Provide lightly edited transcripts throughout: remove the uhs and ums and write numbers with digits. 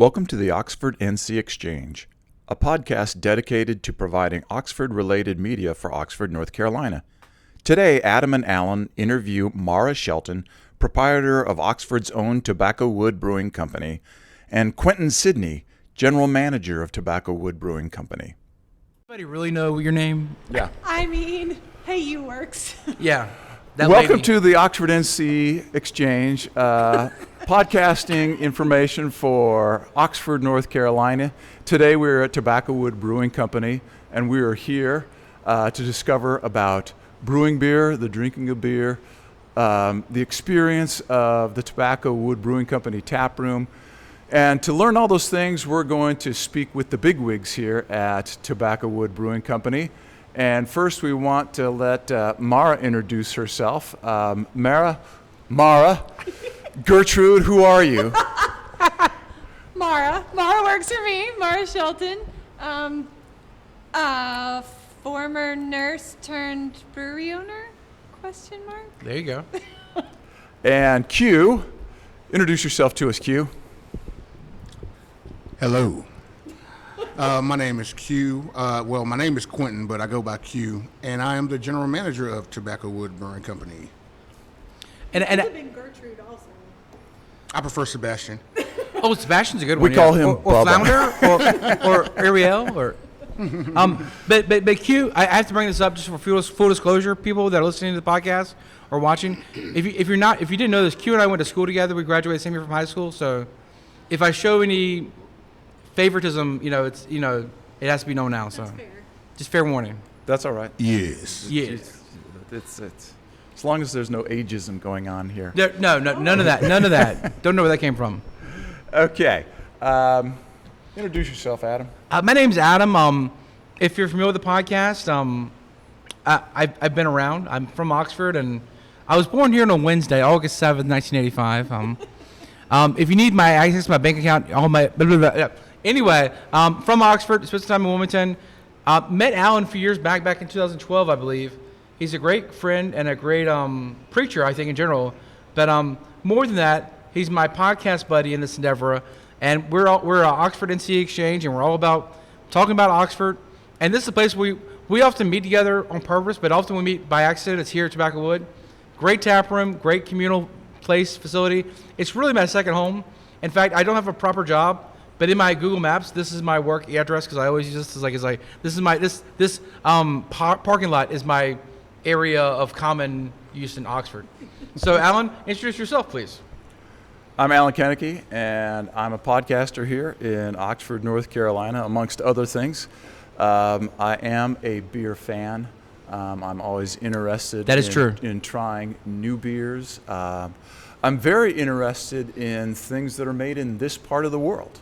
Welcome to the Oxford NC Exchange, a podcast dedicated to providing Oxford-related media for Oxford, North Carolina. Today, Adam and Alan interview Mara Shelton, proprietor of Oxford's own Tobacco Wood Brewing Company, and Quentin Sidney, general manager of Tobacco Wood Brewing Company. Anybody really know your name? Yeah. I mean, hey, you works. Yeah. Welcome to the Oxford NC Exchange, podcasting information for Oxford, North Carolina. Today we're at Tobacco Wood Brewing Company, and we are here to discover about brewing beer, the drinking of beer, the experience of the Tobacco Wood Brewing Company tap room. And to learn all those things, we're going to speak with the bigwigs here at Tobacco Wood Brewing Company. And first, we want to let Mara introduce herself. Mara, Gertrude, who are you? Mara works for me. Mara Shelton, former nurse turned brewery owner? Question mark. There you go. And Q, introduce yourself to us, Q. Hello. My name is Q. My name is Quentin, but I go by Q, and I am the general manager of Tobacco Wood Brewing Company. And I've been Gertrude also. I prefer Sebastian. Oh, Sebastian's a good one. We call him or Bubba. Flounder or Ariel or. But Q, I have to bring this up just for full disclosure, people that are listening to the podcast or watching. If you didn't know this, Q and I went to school together. We graduated the same year from high school. So, if I show any favoritism, it has to be known now. So, That's fair. just fair warning. That's all right. Yes. Yes. It's as long as there's no ageism going on here. No, none of that. None of that. Don't know where that came from. Okay. Introduce yourself, Adam. My name's Adam. If you're familiar with the podcast, I've been around. I'm from Oxford, and I was born here on a Wednesday, August 7th, 1985. If you need my access to my bank account, all my blah, blah, blah, yeah. Anyway, from Oxford, spent some time in Wilmington. Met Alan a few years back in 2012, I believe. He's a great friend and a great preacher, I think, in general. But more than that, he's my podcast buddy in this endeavor. And we're Oxford NC Exchange, and we're all about talking about Oxford. And this is a place we often meet together on purpose, but often we meet by accident. It's here at Tobacco Wood. Great tap room, great communal facility. It's really my second home. In fact, I don't have a proper job, but in my Google Maps, this is my work address because I always use this this parking lot is my area of common use in Oxford. So, Alan, introduce yourself, please. I'm Alan Kennecke, and I'm a podcaster here in Oxford, North Carolina, amongst other things. I am a beer fan. I'm always interested in trying new beers. I'm very interested in things that are made in this part of the world.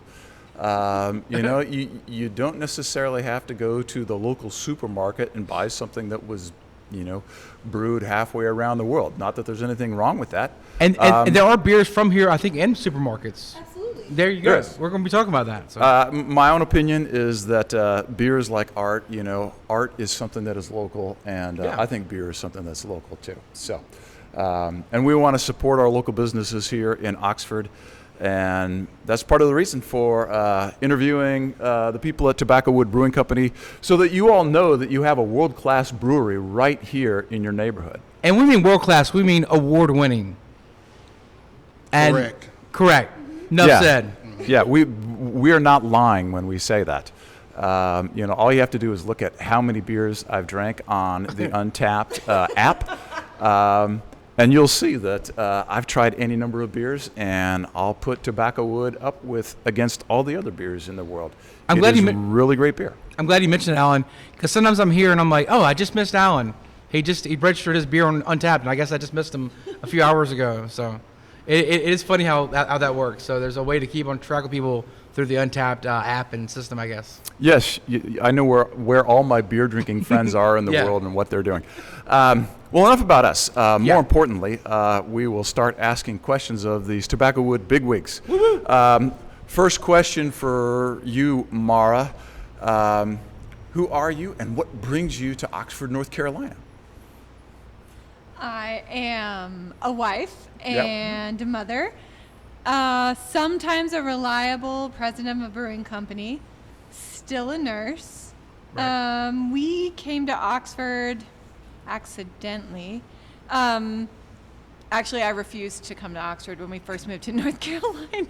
You don't necessarily have to go to the local supermarket and buy something that was brewed halfway around the world. Not that there's anything wrong with that. And there are beers from here, I think, in supermarkets. Absolutely. There you go. Yes. We're going to be talking about that. So. My own opinion is that beer is like art. Art is something that is local, and I think beer is something that's local too. So, and we want to support our local businesses here in Oxford. And that's part of the reason for interviewing the people at Tobacco Wood Brewing Company so that you all know that you have a world-class brewery right here in your neighborhood. And we mean world-class, we mean award-winning. And Correct. Enough said. Yeah, we are not lying when we say that. All you have to do is look at how many beers I've drank on the Untapped app. And you'll see that I've tried any number of beers, and I'll put Tobacco Wood up against all the other beers in the world. It's really great beer. I'm glad you mentioned it, Alan, because sometimes I'm here and I'm like, oh, I just missed Alan. He registered his beer on Untapped, and I guess I just missed him a few hours ago. So it is funny how that works. So there's a way to keep on track of people through the Untapped app and system, I guess. Yes, I know where all my beer drinking friends are in the world and what they're doing. Well, enough about us. More importantly, we will start asking questions of these Tobacco Wood bigwigs. First question for you, Mara. Who are you, and what brings you to Oxford, North Carolina? I am a wife and a mother. Sometimes a reliable president of a brewing company, still a nurse. Right. We came to Oxford accidentally. Actually, I refused to come to Oxford when we first moved to North Carolina.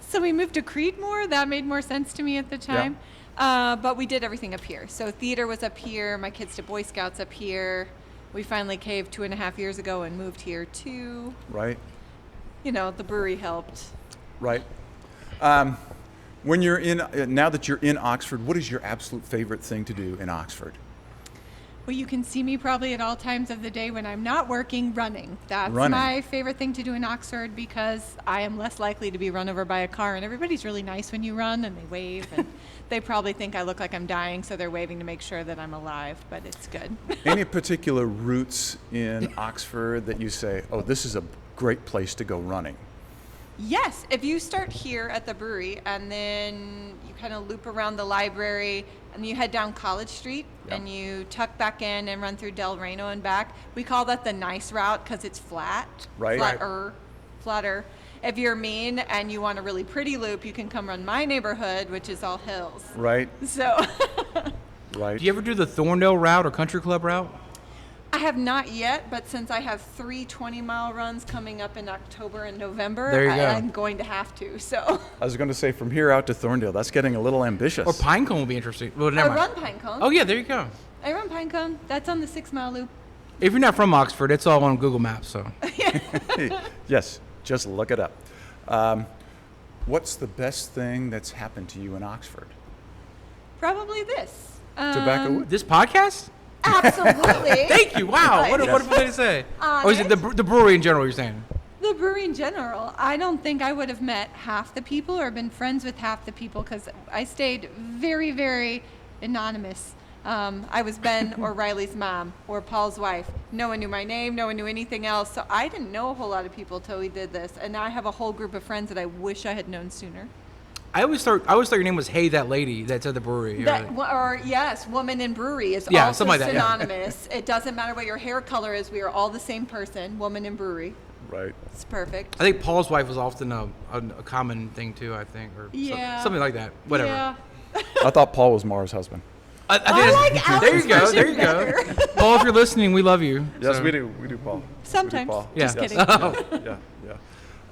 So we moved to Creedmoor. That made more sense to me at the time. But we did everything up here. So theater was up here. My kids did Boy Scouts up here. We finally caved 2.5 years ago and moved here too. Right. You know, the brewery helped. Right. When you're now that you're in Oxford, what is your absolute favorite thing to do in Oxford? Well, you can see me probably at all times of the day when I'm not working, running. That's Running. my favorite thing to do in Oxford because I am less likely to be run over by a car. And everybody's really nice when you run and they wave. And they probably think I look like I'm dying, so they're waving to make sure that I'm alive. But it's good. Any particular routes in Oxford that you say, oh, this is a great place to go running? Yes, if you start here at the brewery and then you kind of loop around the library and you head down College Street and you tuck back in and run through Del Reno and back, we call that the nice route because it's flat, Right. flatter. If you're mean and you want a really pretty loop, you can come run my neighborhood, which is all hills. Right. So Right. Do you ever do the Thorndale route or Country Club route? I have not yet, but since I have 3 20-mile runs coming up in October and November, There you go. I'm going to have to. So I was going to say from here out to Thorndale, that's getting a little ambitious. Or Pinecone would be interesting. Well, I never mind. run Pinecone. Oh, yeah, there you go. I run Pinecone. That's on the 6-mile loop. If you're not from Oxford, it's all on Google Maps, so. Yes, just look it up. What's the best thing that's happened to you in Oxford? Probably this. Tobacco wood? This podcast? Absolutely. Thank you. Wow. What a Yes. wonderful thing to say. On Or is it the brewery in general you're saying? The brewery in general, I don't think I would have met half the people or been friends with half the people because I stayed very, very anonymous. I was Ben or Riley's mom or Paul's wife. No one knew my name. No one knew anything else. So I didn't know a whole lot of people till we did this. And now I have a whole group of friends that I wish I had known sooner. I always thought your name was Hey That Lady that's at the brewery. Yes, woman in brewery is Yeah, also something like that, yeah. synonymous. It doesn't matter what your hair color is. We are all the same person, woman in brewery. Right. It's perfect. I think Paul's wife was often a common thing too, I think. Or Yeah. something like that. Whatever. Yeah. I thought Paul was Mara's husband. I think I that's- like there you Alan's go. version There you go. Paul, if you're listening, we love you. Yes, So- we do. We do, Paul. Sometimes. We do, Paul. Yeah. Just kidding. Yeah,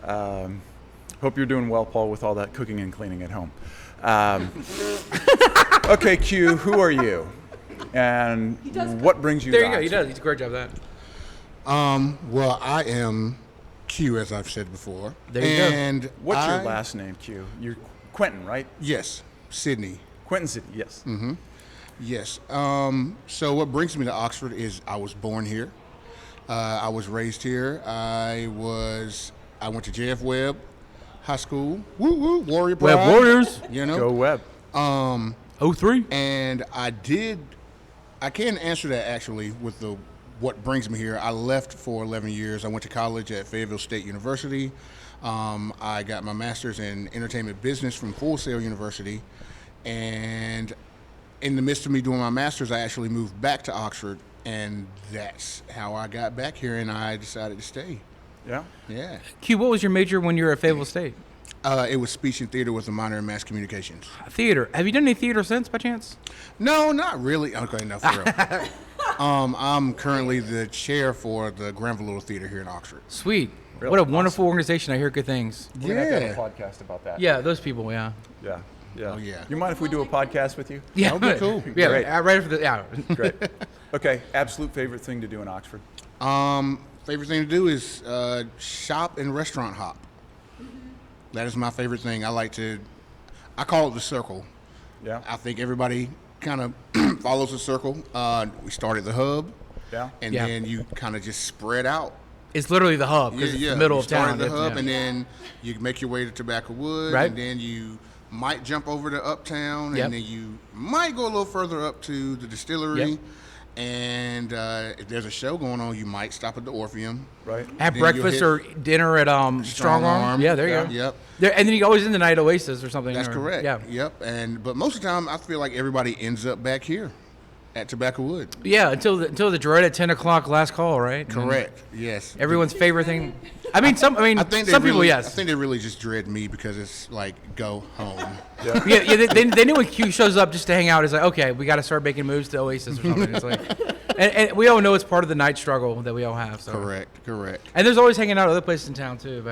yeah. Hope you're doing well, Paul, with all that cooking and cleaning at home. Okay, Q, who are you? And does what brings you There to you go. He Oxford? does. He's a great job at that. Well, I am Q, as I've said before. There you go. And What's your I- last name, Q? You're Quentin, right? Yes, Sidney. Quentin Sidney, yes. Yes. So what brings me to Oxford is I was born here. I was raised here. I went to JF Webb High School. Woo woo, Warrior Pride. Web Warriors. You know. Go Webb. 03. And I can answer that actually with what brings me here. I left for 11 years. I went to college at Fayetteville State University. I got my master's in entertainment business from Full Sail University. And in the midst of me doing my master's, I actually moved back to Oxford. And that's how I got back here, and I decided to stay. Yeah. Yeah. Q, what was your major when you were at Fayetteville State? It was speech and theater with a minor in mass communications. Theater. Have you done any theater since, by chance? No, not really. Okay, no, for real. I'm currently the chair for the Granville Little Theater here in Oxford. Sweet. Really? What a wonderful organization. I hear good things. We're gonna have to Yeah. have a podcast about that. Yeah, those people, yeah. Yeah. Yeah. Oh, yeah. You mind if we do a podcast with you? Yeah, That would be cool. Yeah, Great. right for the, yeah. Great. Okay. Absolute favorite thing to do in Oxford? Favorite thing to do is shop and restaurant hop. That is my favorite thing. I call it the circle. Yeah. I think everybody kind of follows the circle. We start at the hub, Yeah. and Yeah. then you kind of just spread out. It's literally the hub because it's the middle you of start town. at the hub, Yeah. and then you make your way to Tobacco Wood, Right. and then you might jump over to Uptown, Yep. and then you might go a little further up to the distillery. Yep. And if there's a show going on, you might stop at the Orpheum. Right. Have then breakfast you'll or dinner at Strong Arm. Yeah, there you go. Yep. There, and then you always in the night Oasis or something. That's or- correct. Yeah. Yep. But most of the time, I feel like everybody ends up back here at Tobacco Wood. Yeah, until the dreaded 10 o'clock last call, right? And then Correct. Yes. Everyone's favorite thing. I mean, some really, people, yes. I think they really just dread me because it's like, go home. Yeah, they knew when Q shows up just to hang out. It's like, okay, we got to start making moves to Oasis or something. It's like, and we all know it's part of the night struggle that we all have. So. Correct. And there's always hanging out other places in town too.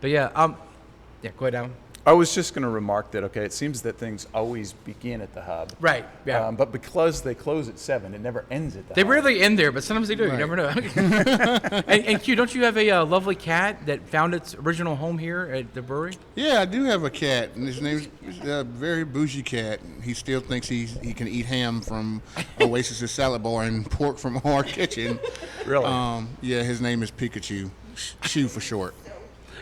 But yeah, go ahead, Alan. I was just going to remark that, okay, it seems that things always begin at the hub. Right, yeah. But because they close at 7, it never ends at the They hub. rarely end there, but sometimes they do. Right. You never know. and Q, don't you have a lovely cat that found its original home here at the brewery? Yeah, I do have a cat, and his name's a very bougie cat. He still thinks he can eat ham from Oasis's salad bar and pork from our kitchen. Really? Yeah, his name is Pikachu, Chew for short.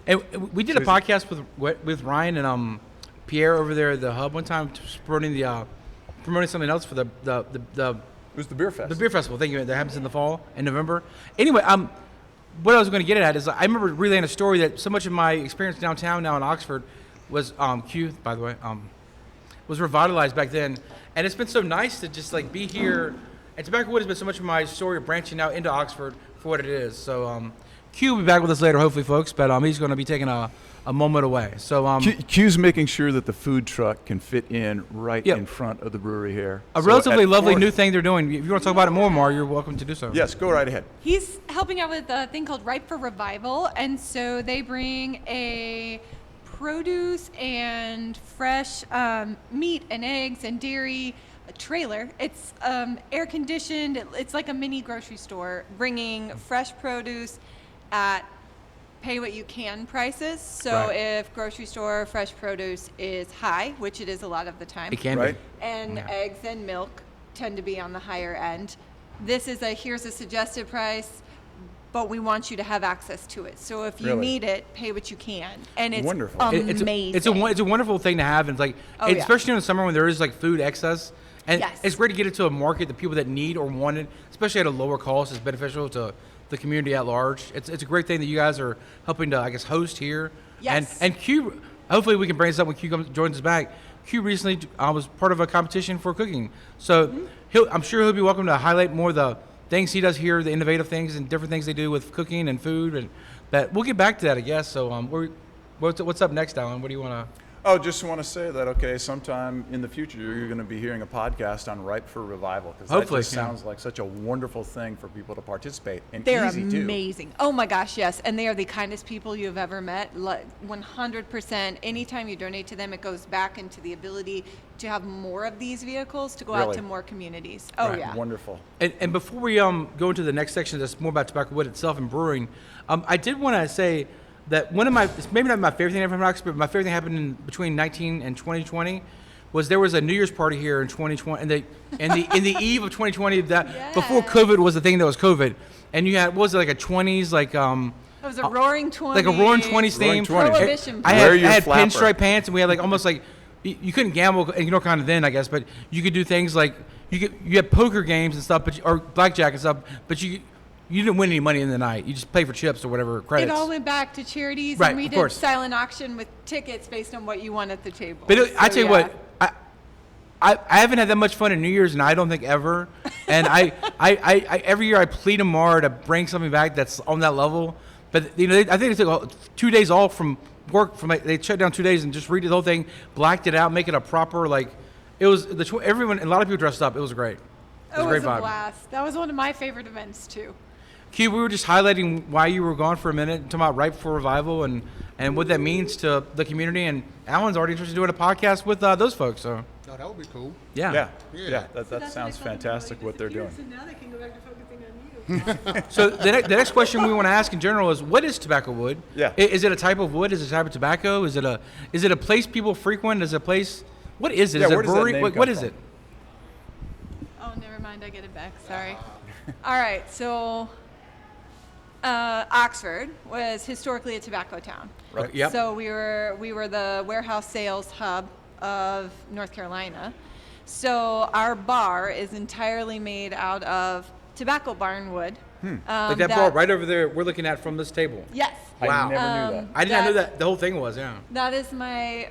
And we did a podcast with Ryan and Pierre over there at the hub one time, promoting something else for the It was the beer fest. the beer festival. Thank you. That happens in the fall in November. Anyway, what I was going to get at is I remember relaying a story that so much of my experience downtown now in Oxford was Q, by the way, was revitalized back then, and it's been so nice to just like be here. And Tobacco Wood has been so much of my story of branching out into Oxford for what it is. So Q will be back with us later, hopefully, folks. But he's going to be taking a moment away. So Q's making sure that the food truck can fit in right Yep. in front of the brewery here. a So relatively at lovely 4th new thing they're doing. If you want to talk about it more, Mar, you're welcome to do so. Yes, go right ahead. He's helping out with a thing called Ripe for Revival, and so they bring a produce and fresh meat and eggs and dairy trailer. It's air conditioned. It's like a mini grocery store, bringing fresh produce at pay what you can prices. So Right. if grocery store fresh produce is high, which it is a lot of the time, It can Right. be. and Yeah. eggs and milk tend to be on the higher end. This is here's a suggested price, but we want you to have access to it. So if you Really? need it, pay what you can. And it's Wonderful. amazing. It's a wonderful thing to have, and it's like Oh, yeah. especially in the summer when there is like food excess, and Yes. it's great to get it to a market. The people that need or want it, especially at a lower cost, is beneficial to the community at large. It's a great thing that you guys are helping to, I guess, host here. Yes. And Q, hopefully we can bring this up when Q joins us back. Q recently was part of a competition for cooking, so I'm sure he'll be welcome to highlight more of the things he does here, the innovative things and different things they do with cooking and food, and but we'll get back to that, I guess. So what's up next, Alan? What do you want to? Oh, just want to say that, okay, sometime in the future, you're going to be hearing a podcast on Ripe for Revival, because that Hopefully, just yeah. sounds like such a wonderful thing for people to participate, and They're easy, too. amazing. Oh my gosh, yes. And they are the kindest people you have ever met. 100%. Anytime you donate to them, it goes back into the ability to have more of these vehicles to go out Really? to more communities. Oh, Right. yeah. Wonderful. And before we go into the next section that's more about Tobacco Wood itself and brewing, I did want to say that one of my, it's maybe not my favorite thing ever from Oxford, but my favorite thing happened between 19 and 2020 was there was a New Year's party here in 2020, in the eve of 2020, that before Yes. COVID was the thing that was COVID, and you had, what was it, like a 20s, like It was a roaring 20s. like a roaring 20s Roaring theme. 20s. Prohibition. I Wear had, your I had flapper. pinstripe pants, and we had like almost like you couldn't gamble, and kind of then I guess, but you could do things like you had poker games and stuff, or blackjack and stuff, but you didn't win any money in the night. You just pay for chips or whatever It credits. all went back to charities, Right, and we of did course. silent auction with tickets based on what you won at the table. But I So, tell you yeah. what, I haven't had that much fun in New Year's, and I don't think ever. And I every year I plead to Mar to bring something back that's on that level. But I think they took 2 days off from work. They shut down 2 days and just redid the whole thing, blacked it out, make it a proper like. It was everyone. A lot of people dressed up. It was great. It was It a great was a vibe. blast. That was one of my favorite events, too. Q, we were just highlighting why you were gone for a minute, talking about Ripe for Revival and what that means to the community. And Alan's already interested in doing a podcast with those folks. So Oh, that would be cool. Yeah. Yeah. That sounds fantastic what they're doing. So now they can go back to focusing on you. So the next question we want to ask in general is, what is tobacco wood? Yeah. Is it a type of wood? Is it a type of tobacco? Is it a place people frequent? Is it a place? What is it? Yeah, Is it where a does that brewery? name What come is from? it? Oh, never mind. I get it back. Sorry. All right. So Oxford was historically a tobacco town. Right. Okay, yep. So we were the warehouse sales hub of North Carolina. So our bar is entirely made out of tobacco barn wood. Like that bar right over there we're looking at from this table. Yes. I Wow. never knew that. I did not know that the whole thing was, yeah. That is my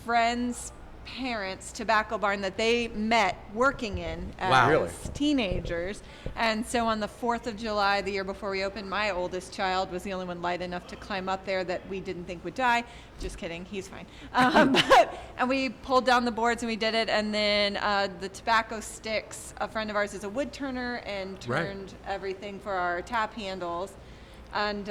friend's parents' tobacco barn that they met working in as Wow. Really? teenagers. And so on the 4th of July, the year before we opened, my oldest child was the only one light enough to climb up there that we didn't think would die. Just kidding, he's fine. And we pulled down the boards and we did it. And then the tobacco sticks, a friend of ours is a wood turner and Right. turned everything for our tap handles. And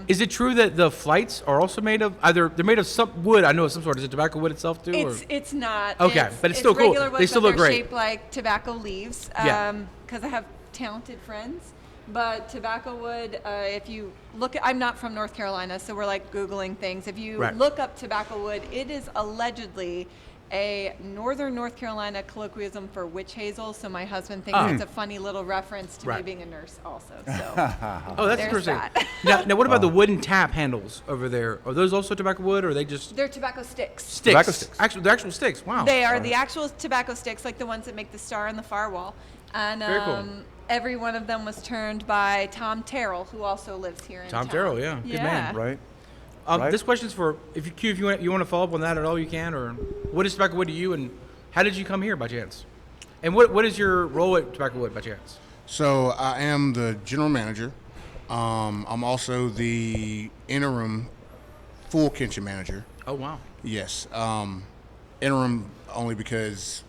Is it true that the flights are also made of they're made of some wood? I know of some sort. Is it tobacco wood itself too? Or? it's not. Okay, but it's still cool. regular wood, They still but look they're great. shaped like tobacco leaves. Yeah. Because I have talented friends. But tobacco wood, if you look at, I'm not from North Carolina, so we're like Googling things. If you Right. look up tobacco wood, it is allegedly a northern North Carolina colloquialism for witch hazel. So my husband thinks it's a funny little reference to me Right. being a nurse also. So Oh, that's There's interesting. that. Now, what about the wooden tap handles over there? Are those also tobacco wood, or are they just they're tobacco sticks. sticks? Tobacco sticks. They're actual sticks. Wow. They are the actual tobacco sticks, like the ones that make the star on the far wall. And Very cool. every one of them was turned by Tom Terrell, who also lives here in Tom town. Terrell, yeah. Good man. Right? Right. This question's for if you want to follow up on that at all, you can. Or what is tobacco wood to you, and how did you come here by chance? And what is your role at tobacco wood by chance? So I am the general manager. I'm also the interim full kitchen manager. Oh wow. Yes. Interim only because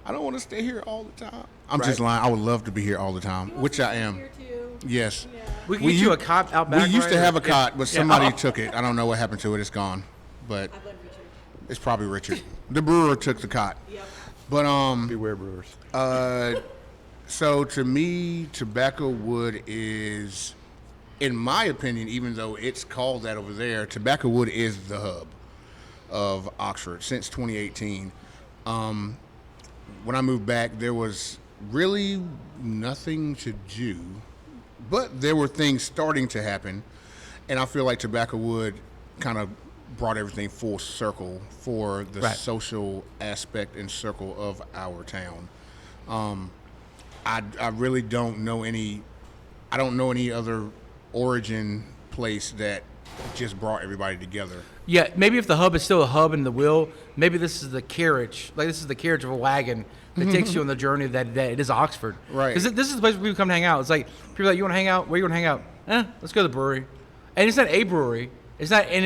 I don't want to stay here all the time. I'm just Right. lying. I would love to be here all the time, which I am. Here too. Yes. Yeah. We can We get you u- a cot out back. We used right, to or- have a yeah. cot, but Yeah. somebody Oh. took it. I don't know what happened to it. It's gone. But I blame Richard. it's probably Richard. The brewer took the cot. Yep. But Beware brewers. so to me, tobacco wood is, in my opinion, even though it's called that over there, tobacco wood is the hub of Oxford since 2018. When I moved back, there was really nothing to do, but there were things starting to happen, and I feel like tobacco wood kind of brought everything full circle for the Right. social aspect and circle of our town. I really don't know any. I don't know any other origin place that just brought everybody together. Yeah, maybe if the hub is still a hub in the wheel, maybe this is the carriage. Like this is the carriage of a wagon that takes you on the journey that it is Oxford. Right. Because this is the place where people come to hang out. It's like people are like, you want to hang out? Where you want to hang out? Let's go to the brewery. And it's not a brewery. It's not an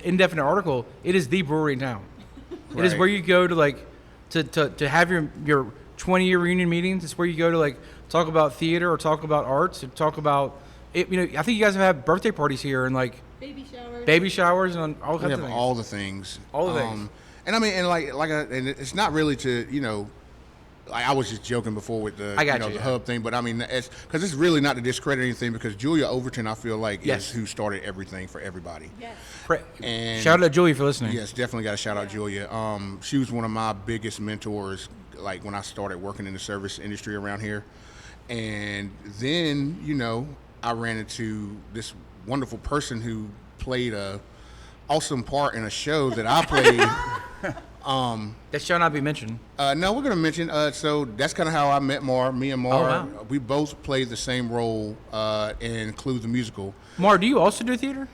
indefinite article. It is the brewery in town. It is Right. where you go to like to have your 20-year reunion meetings. It's where you go to like talk about theater or talk about arts or talk about it. You know, I think you guys have had birthday parties here and like Baby shower. baby showers and all We kinds have of things. all the things. All the things. And I mean, and it's not really to, like I was just joking before with the, I got you, the yeah. hub thing, but I mean, it's because it's really not to discredit anything because Julia Overton, I feel like, Yes. is who started everything for everybody. Yes. And Shout out to Julie for listening. Yes, definitely got to shout out Julia. She was one of my biggest mentors, like when I started working in the service industry around here. And then, I ran into this wonderful person who played a awesome part in a show that I played. That shall not be mentioned. No, we're gonna mention. So that's kind of how I met Mar. Me and Mar, Oh, wow. we both played the same role in Clue the Musical. Mar, do you also do theater?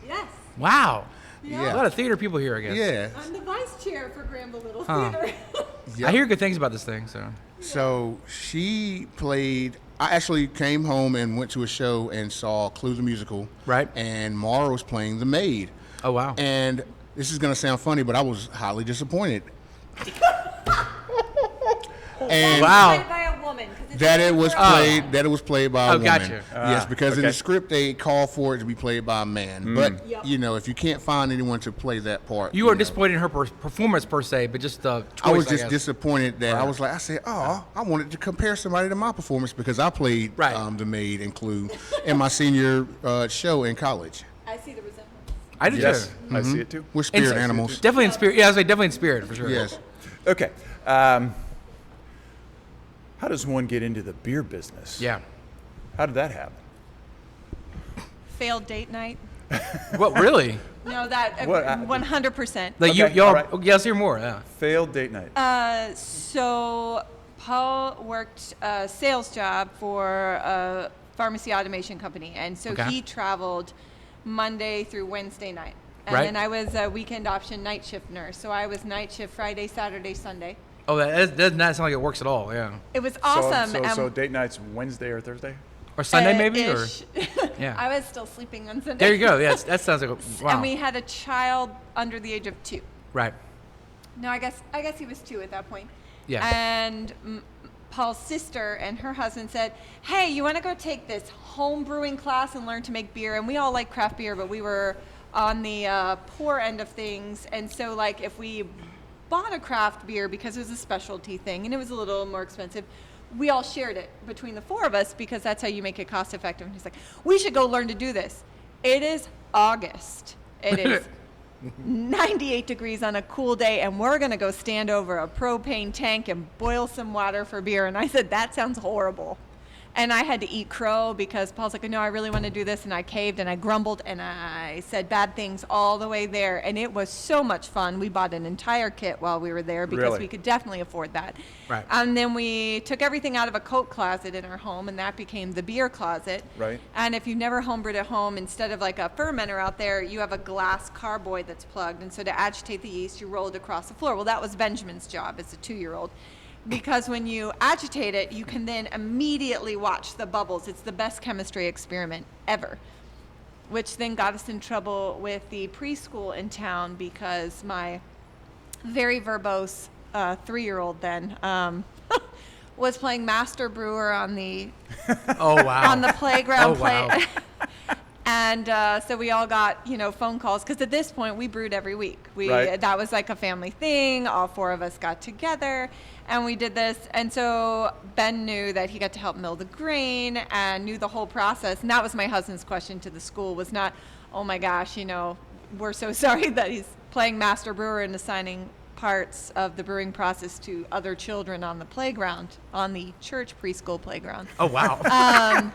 Yes. Wow. Yeah. A lot of theater people here, I guess. Yeah. I'm the vice chair for Granville Little Huh. Theater. I hear good things about this thing, so. So she played. I actually came home and went to a show and saw Clue the Musical. Right. And Mara was playing the maid. Oh, wow. And this is gonna sound funny, but I was highly disappointed. And Wow. Played by a woman. 'cause it's that a it was girl. played. That it was played by a Oh, woman. gotcha. Yes, because in okay. the script they call for it to be played by a man. But Yep. if you can't find anyone to play that part, You are disappointed in her performance per se, but just the choice, I was just guess. disappointed that Right. I said, oh, I wanted to compare somebody to my performance because I played Right. the maid and Clue in my senior show in college. I see the resemblance. I did Yes, too. I see it too. We're spirit And- animals. Definitely in spirit. Yeah, I was like, definitely in spirit, for sure. Yes. Okay. How does one get into the beer business? Yeah. How did that happen? Failed date night. What, really? No, that What, 100%. Like, Okay, y'all, all right. yeah, let's hear more, yeah. Failed date night. So Paul worked a sales job for a pharmacy automation company, and so Okay. he traveled Monday through Wednesday night. And Right. then I was a weekend option night shift nurse. So I was night shift Friday, Saturday, Sunday. Oh, that does not sound like it works at all. Yeah. It was awesome. So date nights Wednesday or Thursday? Or Sunday maybe, or ish. yeah. I was still sleeping on Sunday. There you go. Yeah, that sounds like wow. And we had a child under the age of 2. Right. No, I guess he was 2 at that point. Yeah. And Paul's sister and her husband said, "Hey, you want to go take this home brewing class and learn to make beer?" And we all like craft beer, but we were on the poor end of things. And so, like, if we bought a craft beer because it was a specialty thing and it was a little more expensive, we all shared it between the 4 of us because that's how you make it cost effective. And he's like, "We should go learn to do this." It is August. It is 98 degrees on a cool day, and we're going to go stand over a propane tank and boil some water for beer. And I said, "That sounds horrible." And I had to eat crow because Paul's like, "No, I really want to do this." And I caved and I grumbled and I said bad things all the way there. And it was so much fun. We bought an entire kit while we were there because Really? we could definitely afford that. Right. And then we took everything out of a coat closet in our home, and that became the beer closet. Right. And if you've never homebrewed at home, instead of like a fermenter out there, you have a glass carboy that's plugged. And so to agitate the yeast, you roll it across the floor. Well, that was Benjamin's job as a 2-year-old. Because when you agitate it, you can then immediately watch the bubbles. It's the best chemistry experiment ever. Which then got us in trouble with the preschool in town because my very verbose 3-year-old then was playing master brewer on the Oh wow. on the playground. Oh, wow. And so we all got, phone calls because at this point we brewed every week. Right. That was like a family thing. All 4 of us got together and we did this. And so Ben knew that he got to help mill the grain and knew the whole process. And that was my husband's question to the school was not, "Oh my gosh, we're so sorry that he's playing master brewer and assigning parts of the brewing process to other children on the playground, on the church preschool playground." Oh wow.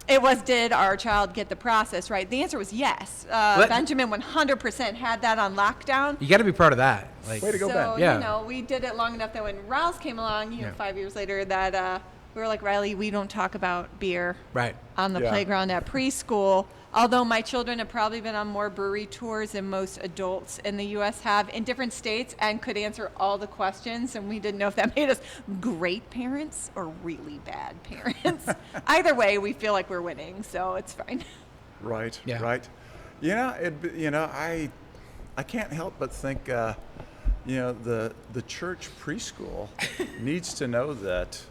It was, did our child get the process right? The answer was yes. Benjamin 100% had that on lockdown. You got to be proud of that. Like, Way to go, So, Ben. Yeah. we did it long enough that when Rouse came along, Yeah. 5 years later, that we were like, "Riley, we don't talk about beer Right. on the Yeah. playground at preschool." Although my children have probably been on more brewery tours than most adults in the U.S. have in different states and could answer all the questions. And we didn't know if that made us great parents or really bad parents. Either way, we feel like we're winning, so it's fine. Right. Yeah. Right. I can't help but think, the church preschool needs to know that,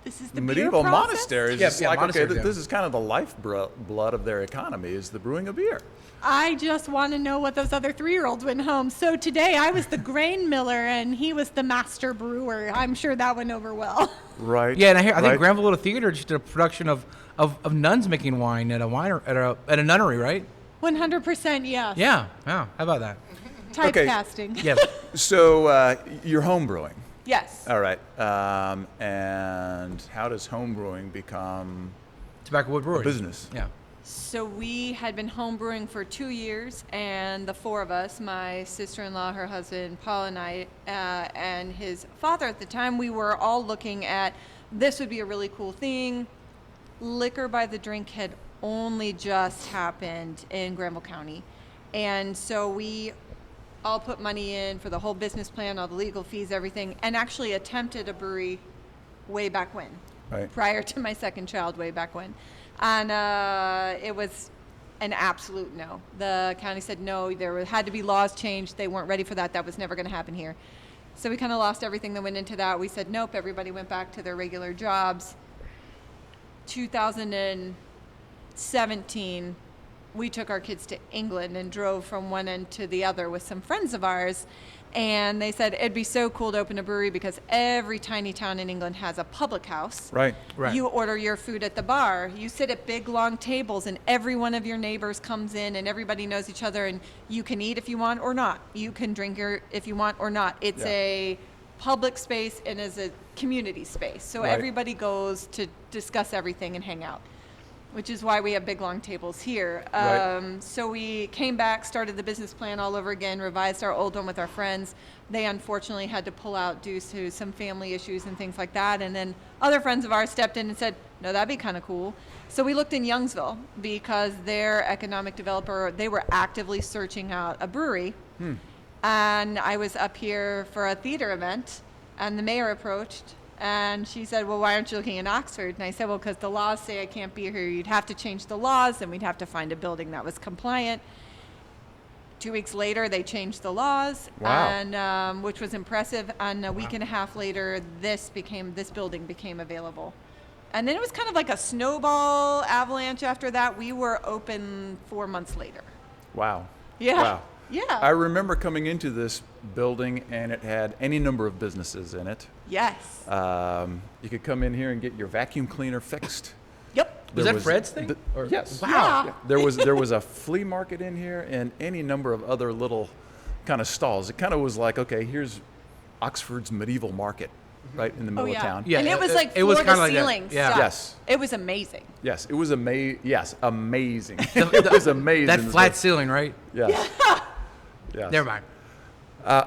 This is the medieval beer process? monasteries. Yeah, It's yeah, like, okay, monasteries, yeah. this is kind of the lifeblood of their economy is the brewing of beer. I just want to know what those other 3-year-olds went home. So today I was the grain miller and he was the master brewer. I'm sure that went over well. Right. Yeah, and I think right. Granville Little Theater just did a production of nuns making wine at a nunnery, right? 100% yes. Yeah. How about that? Okay. Typecasting. Yeah. So you're home brewing. Yes. All right. And how does home brewing become Tobacco Wood Brewery. business? Yeah. So we had been home brewing for 2 years, and the 4 of us, my sister-in-law, her husband, Paul, and I, and his father at the time, we were all looking at this would be a really cool thing. Liquor by the drink had only just happened in Granville County. And so we all put money in for the whole business plan, all the legal fees, everything, and actually attempted a brewery way back when. Right. Prior to my second child, way back when. And it was an absolute no. The county said no, had to be laws changed. They weren't ready for that. That was never going to happen here. So we kind of lost everything that went into that. We said nope. Everybody went back to their regular jobs. 2017, we took our kids to England and drove from one end to the other with some friends of ours. And they said it'd be so cool to open a brewery because every tiny town in England has a public house. Right. Right. You order your food at the bar. You sit at big, long tables, and every one of your neighbors comes in, and everybody knows each other, and you can eat if you want or not. You can drink if you want or not. It's Yeah. a public space and is a community space. So Right. everybody goes to discuss everything and hang out. which is why we have big long tables here. Right. So we came back, started the business plan all over again, revised our old one with our friends. They unfortunately had to pull out due to some family issues and things like that. And then other friends of ours stepped in and said, no, that'd be kind of cool. So we looked in Youngsville because their economic developer, they were actively searching out a brewery. And I was up here for a theater event, and the mayor approached, and she said, well, why aren't you looking in Oxford? And I said, well, because the laws say I can't be here. You'd have to change the laws, and we'd have to find a building that was compliant. 2 weeks later, they changed the laws, Wow. and which was impressive. And a week and a half later, this building became available. And then it was kind of like a snowball avalanche after that. We were open 4 months later. Wow. Yeah. Wow. Yeah. I remember coming into this building and it had any number of businesses in it. Yes. You could come in here and get your vacuum cleaner fixed. Yep. Was There that Fred's thing? Or- Yes. Wow. Yeah. There was a flea market in here and any number of other little kind of stalls. It kind of was like, okay, here's Oxford's medieval market, right in the middle of town. Yeah, and it was like it was floor kinda to like that. ceiling Yeah. stuff. Yes. It was amazing. Yes, it was amazing. Yes, amazing. It was amazing. That flat ceiling, right? Yes. Yes. Never mind.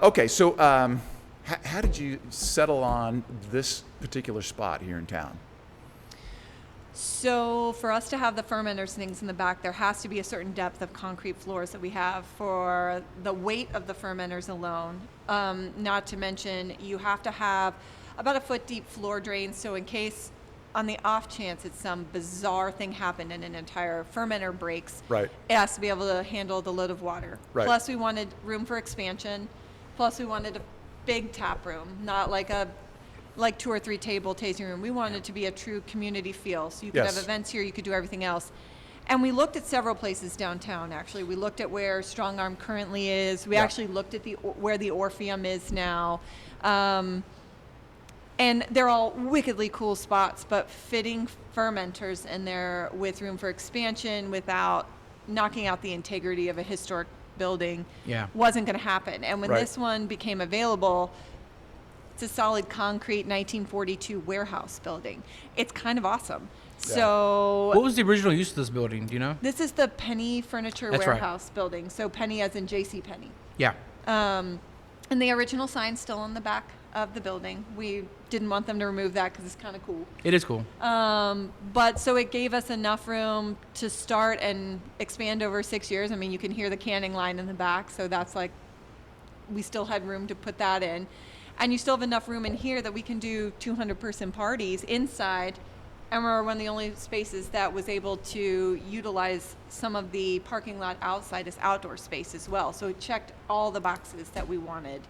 Okay, so how did you settle on this particular spot here in town? So for us to have the fermenters things in the back, there has to be a certain depth of concrete floors that we have for the weight of the fermenters alone. Not to mention, you have to have about a foot deep floor drains. So in case, on the off chance that some bizarre thing happened and an entire fermenter breaks, Right. it has to be able to handle the load of water. Right. Plus we wanted room for expansion. Plus we wanted a big tap room, not like a 2 or 3 table tasting room. We wanted it to be a true community feel. So you could Yes. have events here, you could do everything else. And we looked at several places downtown, actually. We looked at where Strong Arm currently is. We Yeah. actually looked at where the Orpheum is now. And they're all wickedly cool spots, but fitting fermenters in there with room for expansion without knocking out the integrity of a historic building Yeah. wasn't going to happen. And when Right. this one became available, it's a solid concrete 1942 warehouse building. It's kind of awesome. Yeah. So What was the original use of this building? Do you know? this is the Penny Furniture That's right. Warehouse building. So Penny as in J.C. Penney. Yeah. And the original sign's still on the back of the building. We didn't want them to remove that because it's kind of cool. It is cool. But so it gave us enough room to start and expand over 6 years. I mean, you can hear the canning line in the back, so that's like, we still had room to put that in. And you still have enough room in here that we can do 200-person parties inside. And we're one of the only spaces that was able to utilize some of the parking lot outside as outdoor space as well. So it checked all the boxes that we wanted.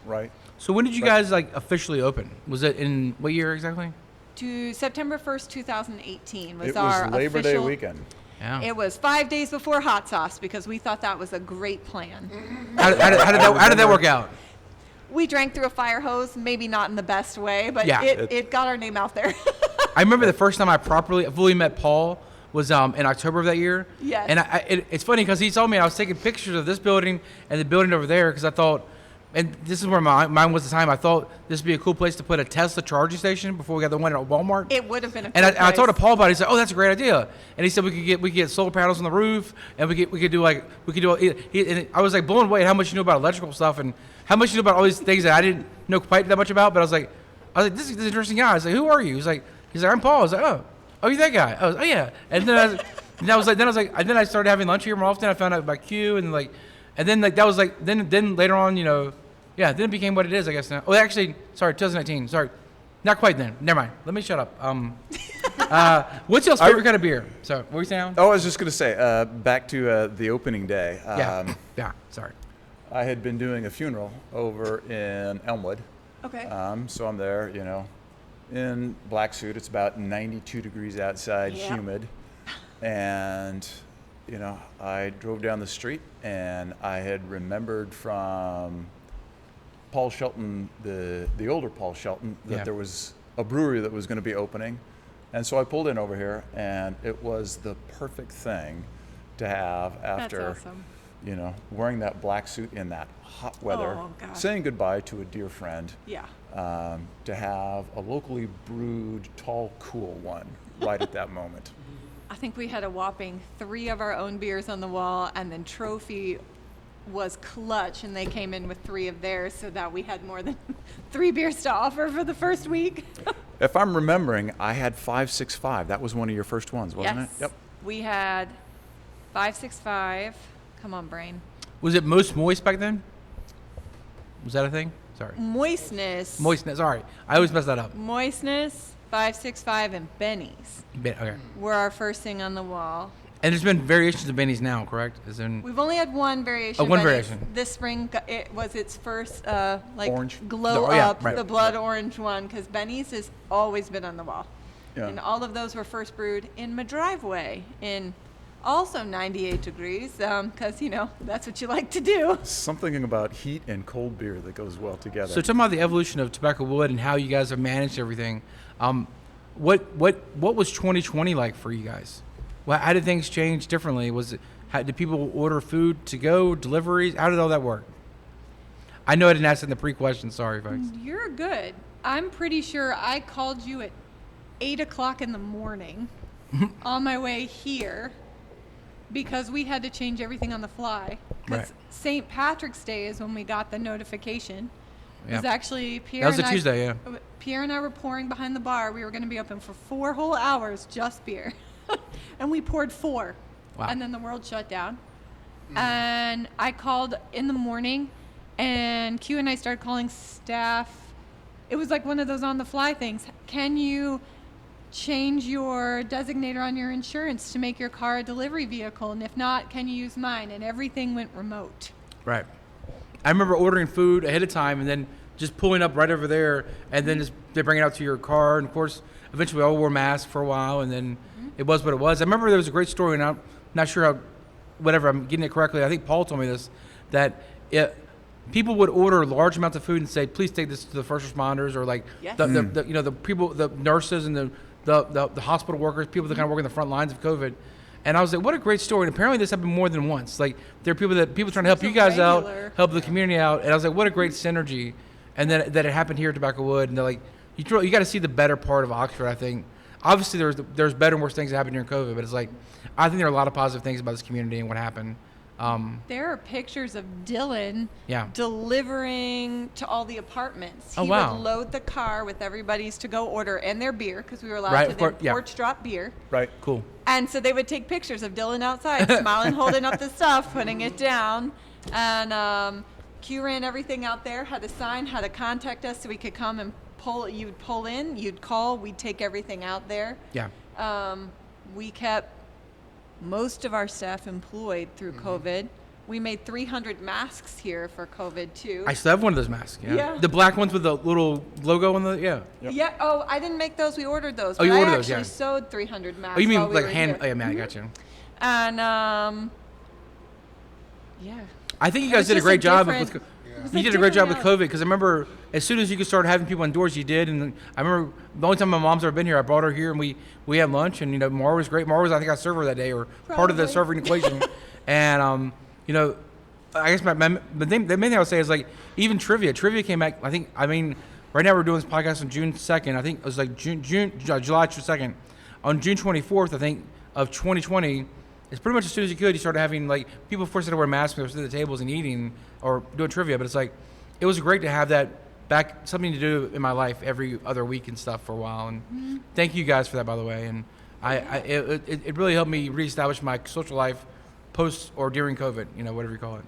Right. So when did you guys like officially open? Was it in what year exactly? To September 1st, 2018 was It our was Labor Day official. weekend. Yeah. It was 5 days before hot sauce because we thought that was a great plan. How did that work out? We drank through a fire hose, maybe not in the best way, but Yeah. it got our name out there. I remember the first time I fully met Paul was in October of that year. Yes. And it's funny because he told me I was taking pictures of this building and the building over there because I thought, and this is where my mind was at the time, I thought this would be a cool place to put a Tesla charging station before we got the one at Walmart. It would have been a And cool I told place. Paul about it. He said, "Oh, that's a great idea." And he said we could get solar panels on the roof, and we could do. And I was like blown away at how much you knew about electrical stuff and how much you knew about all these things that I didn't know quite that much about. But I was like, this is an interesting guy. I was like, "Who are you?" He's like, "I'm Paul." I was like, "Oh, you're that guy." I was, "Oh yeah." And then then I started having lunch here more often. I found out about Q and then later on, then it became what it is, I guess now. Oh, actually, sorry, 2019. Sorry. Not quite then. Never mind. Let me shut up. What's y'all's favorite kind of beer? So, what were you saying? Oh, I was just going to say, back to the opening day. Yeah, sorry. I had been doing a funeral over in Elmwood. Okay. So I'm there, in black suit. It's about 92 degrees outside, Yeah. humid. And, I drove down the street and I had remembered from Paul Shelton, the older Paul Shelton, that Yeah. there was a brewery that was going to be opening. And so I pulled in over here and it was the perfect thing to have after, That's awesome. wearing that black suit in that hot weather, Oh, gosh. saying goodbye to a dear friend, Yeah. to have a locally brewed, tall, cool one right at that moment. That's think we had a whopping 3 of our own beers on the wall, and then Trophy was clutch, and they came in with 3 of theirs, so that we had more than 3 beers to offer for the first week. If I'm remembering, I had 565. That was one of your first ones, wasn't Yes. it? Yep. We had 565. Come on, brain. Was it most moist back then? Was that a thing? Sorry. Moistness. Sorry, I always mess that up. Moistness, 565, and Benny's Okay. were our first thing on the wall. And there's been variations of Benny's now, correct? As in, We've only had one variation. Oh, one Benny's. variation. This spring, it was its first Orange. glow Oh, yeah, up, right. the blood orange one, because Benny's has always been on the wall. Yeah. And all of those were first brewed in my driveway in also 98 degrees, because, that's what you like to do. Something about heat and cold beer that goes well together. so talking about the evolution of Tobacco Wood and how you guys have managed everything, what was 2020 like for you guys? Well, how did things change differently? Did people order food to go, deliveries? How did all that work? I know I didn't ask in the pre-question. Sorry, folks. You're good. I'm pretty sure I called you at 8 o'clock in the morning on my way here because we had to change everything on the fly. Because Right. St. Patrick's Day is when we got the notification. It was Yeah. actually Pierre That was and a I- Tuesday, yeah. Pierre and I were pouring behind the bar. We were going to be open for 4 whole hours, just beer. And we poured 4. Wow. And then the world shut down. And I called in the morning, and Q and I started calling staff. It was like one of those on-the-fly things. Can you change your designator on your insurance to make your car a delivery vehicle? And if not, can you use mine? And everything went remote. Right. I remember ordering food ahead of time and then just pulling up right over there, and then they bring it out to your car. And of course, eventually we all wore masks for a while, and then it was what it was. I remember there was a great story, and I'm not sure how, whatever, I'm getting it correctly. I think Paul told me this, that people would order large amounts of food and say, please take this to the first responders, or like Yes. the people, the nurses and the hospital workers, people that kind of work in the front lines of COVID. And I was like, what a great story. And apparently this happened more than once. Like, there are people trying to help It's a you guys regular. out, help the community out. And I was like, what a great synergy. And then that it happened here at Tobacco Wood. And they're like, you got to see the better part of Oxford, I think. Obviously, there's better and worse things that happened during COVID. But it's like, I think there are a lot of positive things about this community and what happened. There are pictures of Dylan Yeah. delivering to all the apartments. Oh, He wow. would load the car with everybody's to-go order and their beer, because we were allowed Right, to of then course, yeah. porch drop beer. Right. Cool. And so they would take pictures of Dylan outside, smiling, holding up the stuff, putting it down. And Q ran everything out there, had a sign, how to contact us so we could come and pull. You would pull in, you'd call, we'd take everything out there. Yeah. We kept most of our staff employed through COVID. We made 300 masks here for COVID too. I still have one of those masks. Yeah. Yeah. The black ones with the little logo on the, yeah. Yep. Yeah. Oh, I didn't make those. We ordered those. Oh, you but ordered I those, actually yeah. sewed 300 masks. Oh, you mean while we like were hand, here. oh, yeah, man, I got you. And yeah. I think you It guys was did a just great job different- with it was you a did a great job with different COVID, because I remember as soon as you could start having people indoors, you did. And I remember the only time my mom's ever been here, I brought her here and we had lunch, and Mara was great. Mara was, I think, I server that day, or part of the Probably. serving equation. And I guess the main thing I would say is, like, even trivia. Trivia came back. Right now we're doing this podcast on June 2nd. I think it was like July 2nd. On June 24th, I think, of 2020. It's pretty much as soon as you could, you started having, like, people forced to wear masks when they were sitting at the tables and eating or doing trivia. But it's like, it was great to have that back, something to do in my life every other week and stuff for a while. And thank you guys for that, by the way. And it really helped me reestablish my social life post or during COVID, whatever you call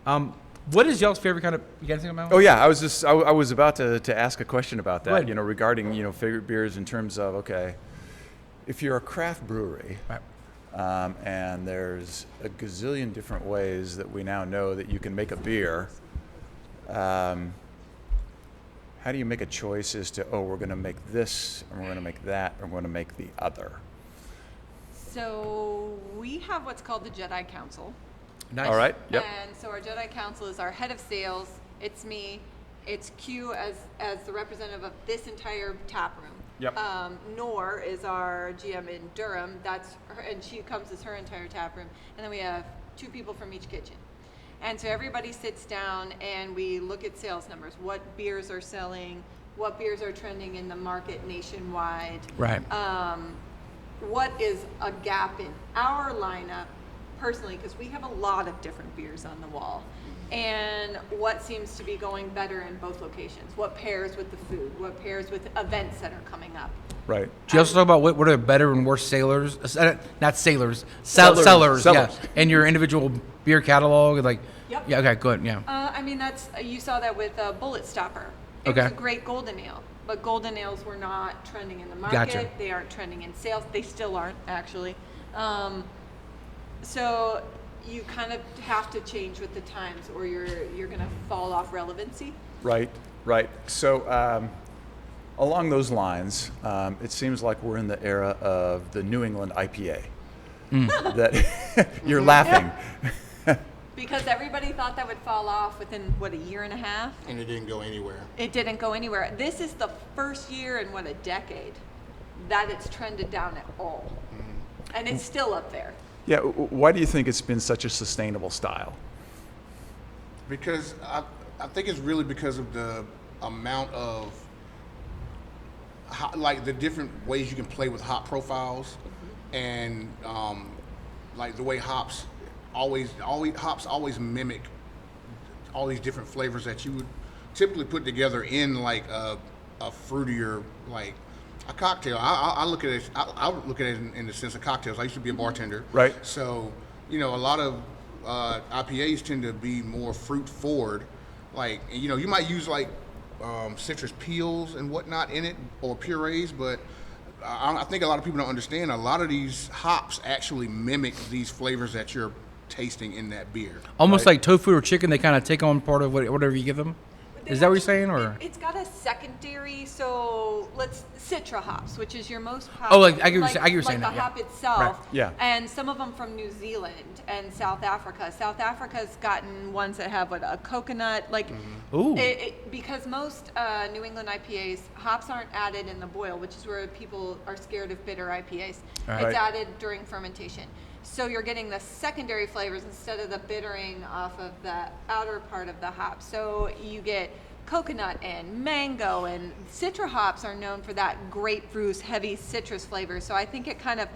it. What is y'all's favorite kind of, you got anything about Oh yeah, I was about to ask a question about Go that. ahead. Regarding favorite beers in terms of, okay, if you're a craft brewery. Right. And there's a gazillion different ways that we now know that you can make a beer. How do you make a choice as to, we're going to make this, and we're going to make that, and we're going to make the other? So we have what's called the Jedi Council. Nice. All right. Yep. And so our Jedi Council is our head of sales. It's me. It's Q as the representative of this entire tap room. Yep. Nor is our GM in Durham. That's her, and she comes as her entire tap room. And then we have 2 people from each kitchen. And so everybody sits down and we look at sales numbers. What beers are selling? What beers are trending in the market nationwide? Right. what is a gap in our lineup personally, because we have a lot of different beers on the wall, and what seems to be going better in both locations, what pairs with the food, what pairs with events that are coming up. Right. Do you also talk about what are better and worse sailors? Not sailors, Sellers. yeah. In your individual beer catalog, like. Yep. Yeah. Okay. Good. Yeah. I mean, you saw that with Bullet Stopper. It Okay. was a great golden ale, but golden ales were not trending in the market. Gotcha. They aren't trending in sales. They still aren't, actually. So you kind of have to change with the times, or you're going to fall off relevancy. Right. So along those lines, it seems like we're in the era of the New England IPA. That you're laughing. Because everybody thought that would fall off within, what, a year and a half? And it didn't go anywhere. It didn't go anywhere. This is the first year in, what, a decade that it's trended down at all. And it's still up there. Yeah. Why do you think it's been such a sustainable style? Because I think it's really because of the amount of like the different ways you can play with hop profiles, and like the way hops always mimic all these different flavors that you would typically put together in like a fruitier, like a cocktail. I look at it. I look at it in the sense of cocktails. I used to be a bartender, Right. So a lot of IPAs tend to be more fruit forward. Like you might use like citrus peels and whatnot in it, or purees, but I think a lot of people don't understand. A lot of these hops actually mimic these flavors that you're tasting in that beer. Almost Right. like tofu or chicken, they kind of take on part of whatever you give them. Is that what you're saying, or? It's got a secondary, so citra hops, which is your most Oh, popular. like, I get what you're saying Like now, the yeah. hop itself. Right. Yeah. And some of them from New Zealand and South Africa. South Africa's gotten ones that have a coconut, like. Ooh. Because most New England IPAs, hops aren't added in the boil, which is where people are scared of bitter IPAs. Right. It's added during fermentation. So you're getting the secondary flavors instead of the bittering off of the outer part of the hop. So you get coconut and mango, and citra hops are known for that grapefruit, heavy citrus flavor. So I think it kind of,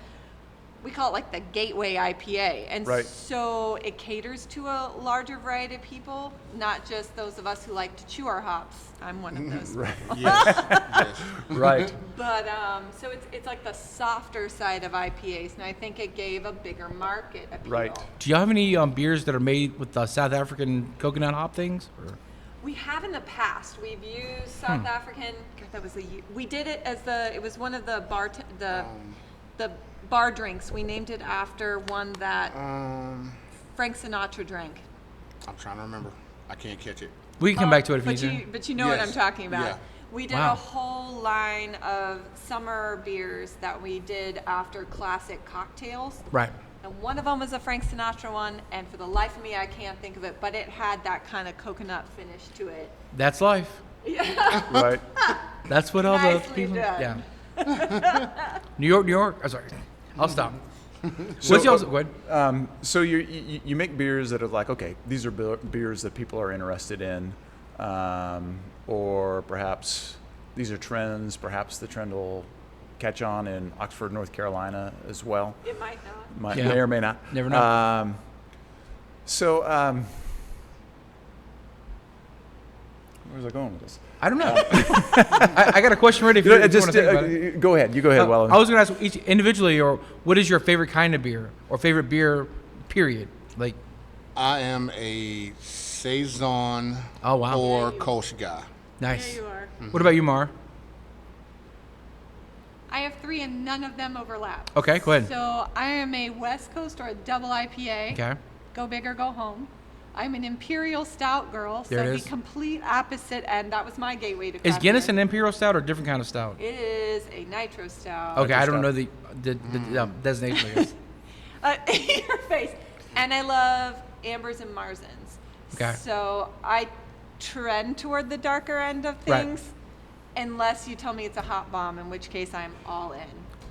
we call it like the gateway IPA. And Right. so it caters to a larger variety of people, not just those of us who like to chew our hops. I'm one of those. Right. Yes. Right. But so it's like the softer side of IPAs, and I think it gave a bigger market appeal. Right. Do you have any beers that are made with the South African coconut hop things? Or? We have in the past. We've used South African. God, that was we did it as it was one of the the bar drinks. We named it after one that Frank Sinatra drank. I'm trying to remember. I can't catch it. We can come back to it if you but need to. But you know what Yes. I'm talking about. Yeah. We did Wow. a whole line of summer beers that we did after classic cocktails. Right. And one of them was a Frank Sinatra one, and for the life of me, I can't think of it, but it had that kind of coconut finish to it. That's life. Right. That's what all the Nicely people. done. Yeah. New York. Oh, sorry. I'll stop. So, What's else? Go ahead. So you make beers that are like, okay, these are beers that people are interested in, or perhaps these are trends. Perhaps the trend will catch on in Oxford, North Carolina as well. It might not. Yeah. May or may not. Never know. Where was I going with this? I don't know. I got a question ready for you. If you wanna think about it. Go ahead. You go ahead, Wellen. I was going to ask each individually, or what is your favorite kind of beer, or favorite beer, period? Like, I am a saison Oh, wow. or Kolsch guy. nice. There you are. What about you, Mar? I have 3 and none of them overlap. Okay, go ahead. So I am a West Coast or a double IPA. Okay. Go big or go home. I'm an Imperial Stout girl, There so it the is. complete opposite, and that was my gateway to Is craft Guinness beer. an imperial stout or a different kind of stout? It is a nitro stout. Okay, I don't stout. know the designation. I guess. Your face. And I love Ambers and Marzens. Okay. So I trend toward the darker end of Right. things, unless you tell me it's a hot bomb, in which case I'm all in.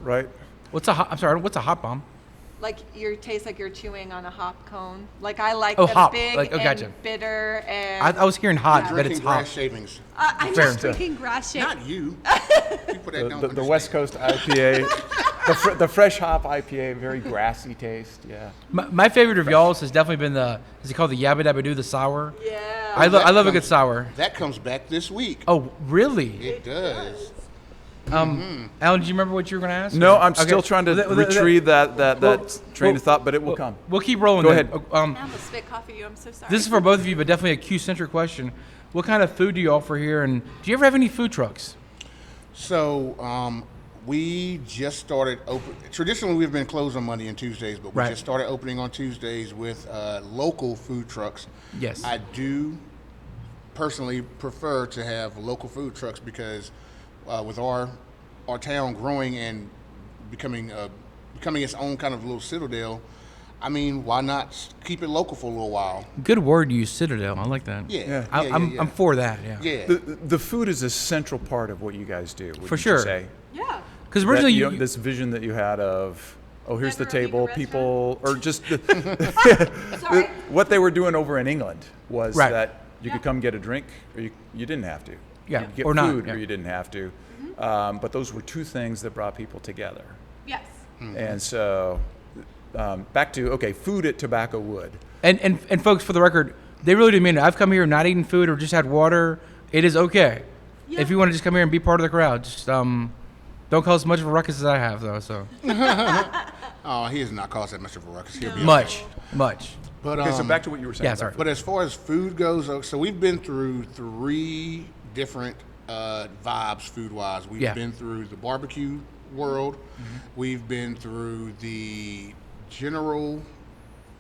Right. What's a hot bomb? Like you taste like you're chewing on a hop cone. Like I like Oh, them hop. big Like, oh, gotcha. and bitter and. I was hearing hot, Yeah. but Drinking it's grass hot. shavings. I'm Fair. not drinking grass shake. Not you. You put that down. The West Coast IPA the fresh hop IPA, very grassy taste. Yeah. My favorite of y'all's has definitely been is it called the Yabba Dabba Doo, the sour? Yeah. I love a good sour. That comes back this week. Oh, really? It does. Alan, do you remember what you were going to ask? No, I'm Okay. still trying to Well, retrieve that well, train well, of thought, but it will come. We'll keep rolling. Go then. ahead. I almost spit coffee you. I'm so sorry. This is for both of you, but definitely a Q-centric question. What kind of food do you offer here, and do you ever have any food trucks? So we just started traditionally we've been closed on Monday and Tuesdays, but we Right. just started opening on Tuesdays with local food trucks. Yes. I do personally prefer to have local food trucks because with our town growing and becoming its own kind of little citadel, I mean, why not keep it local for a little while? Good word you use, Citadel. I like that. Yeah. I'm for that. Yeah. Yeah. The food is a central part of what you guys do. wouldn't For you sure. say? Yeah. Because That, originally you know, this vision that you had of, here's the Never leave a table, restaurant. people, or just Sorry. what they were doing over in England was Right. that you could come get a drink, or you didn't have to. Yeah, You could get or not, food, yeah. or you didn't have to. But those were two things that brought people together. Yes. And so, back to food at Tobacco Wood. And folks, for the record, they really do mean it. I've come here not eating food or just had water. It is okay. Yeah. If you want to just come here and be part of the crowd, just don't cause much of a ruckus as I have, though. So Oh, he has not caused that much of a ruckus. He'll be much. But Okay, so back to what you were saying. yeah, about sorry. food. But as far as food goes, so we've been through 3 different vibes food-wise. We've Yeah. been through the barbecue world. We've been through the general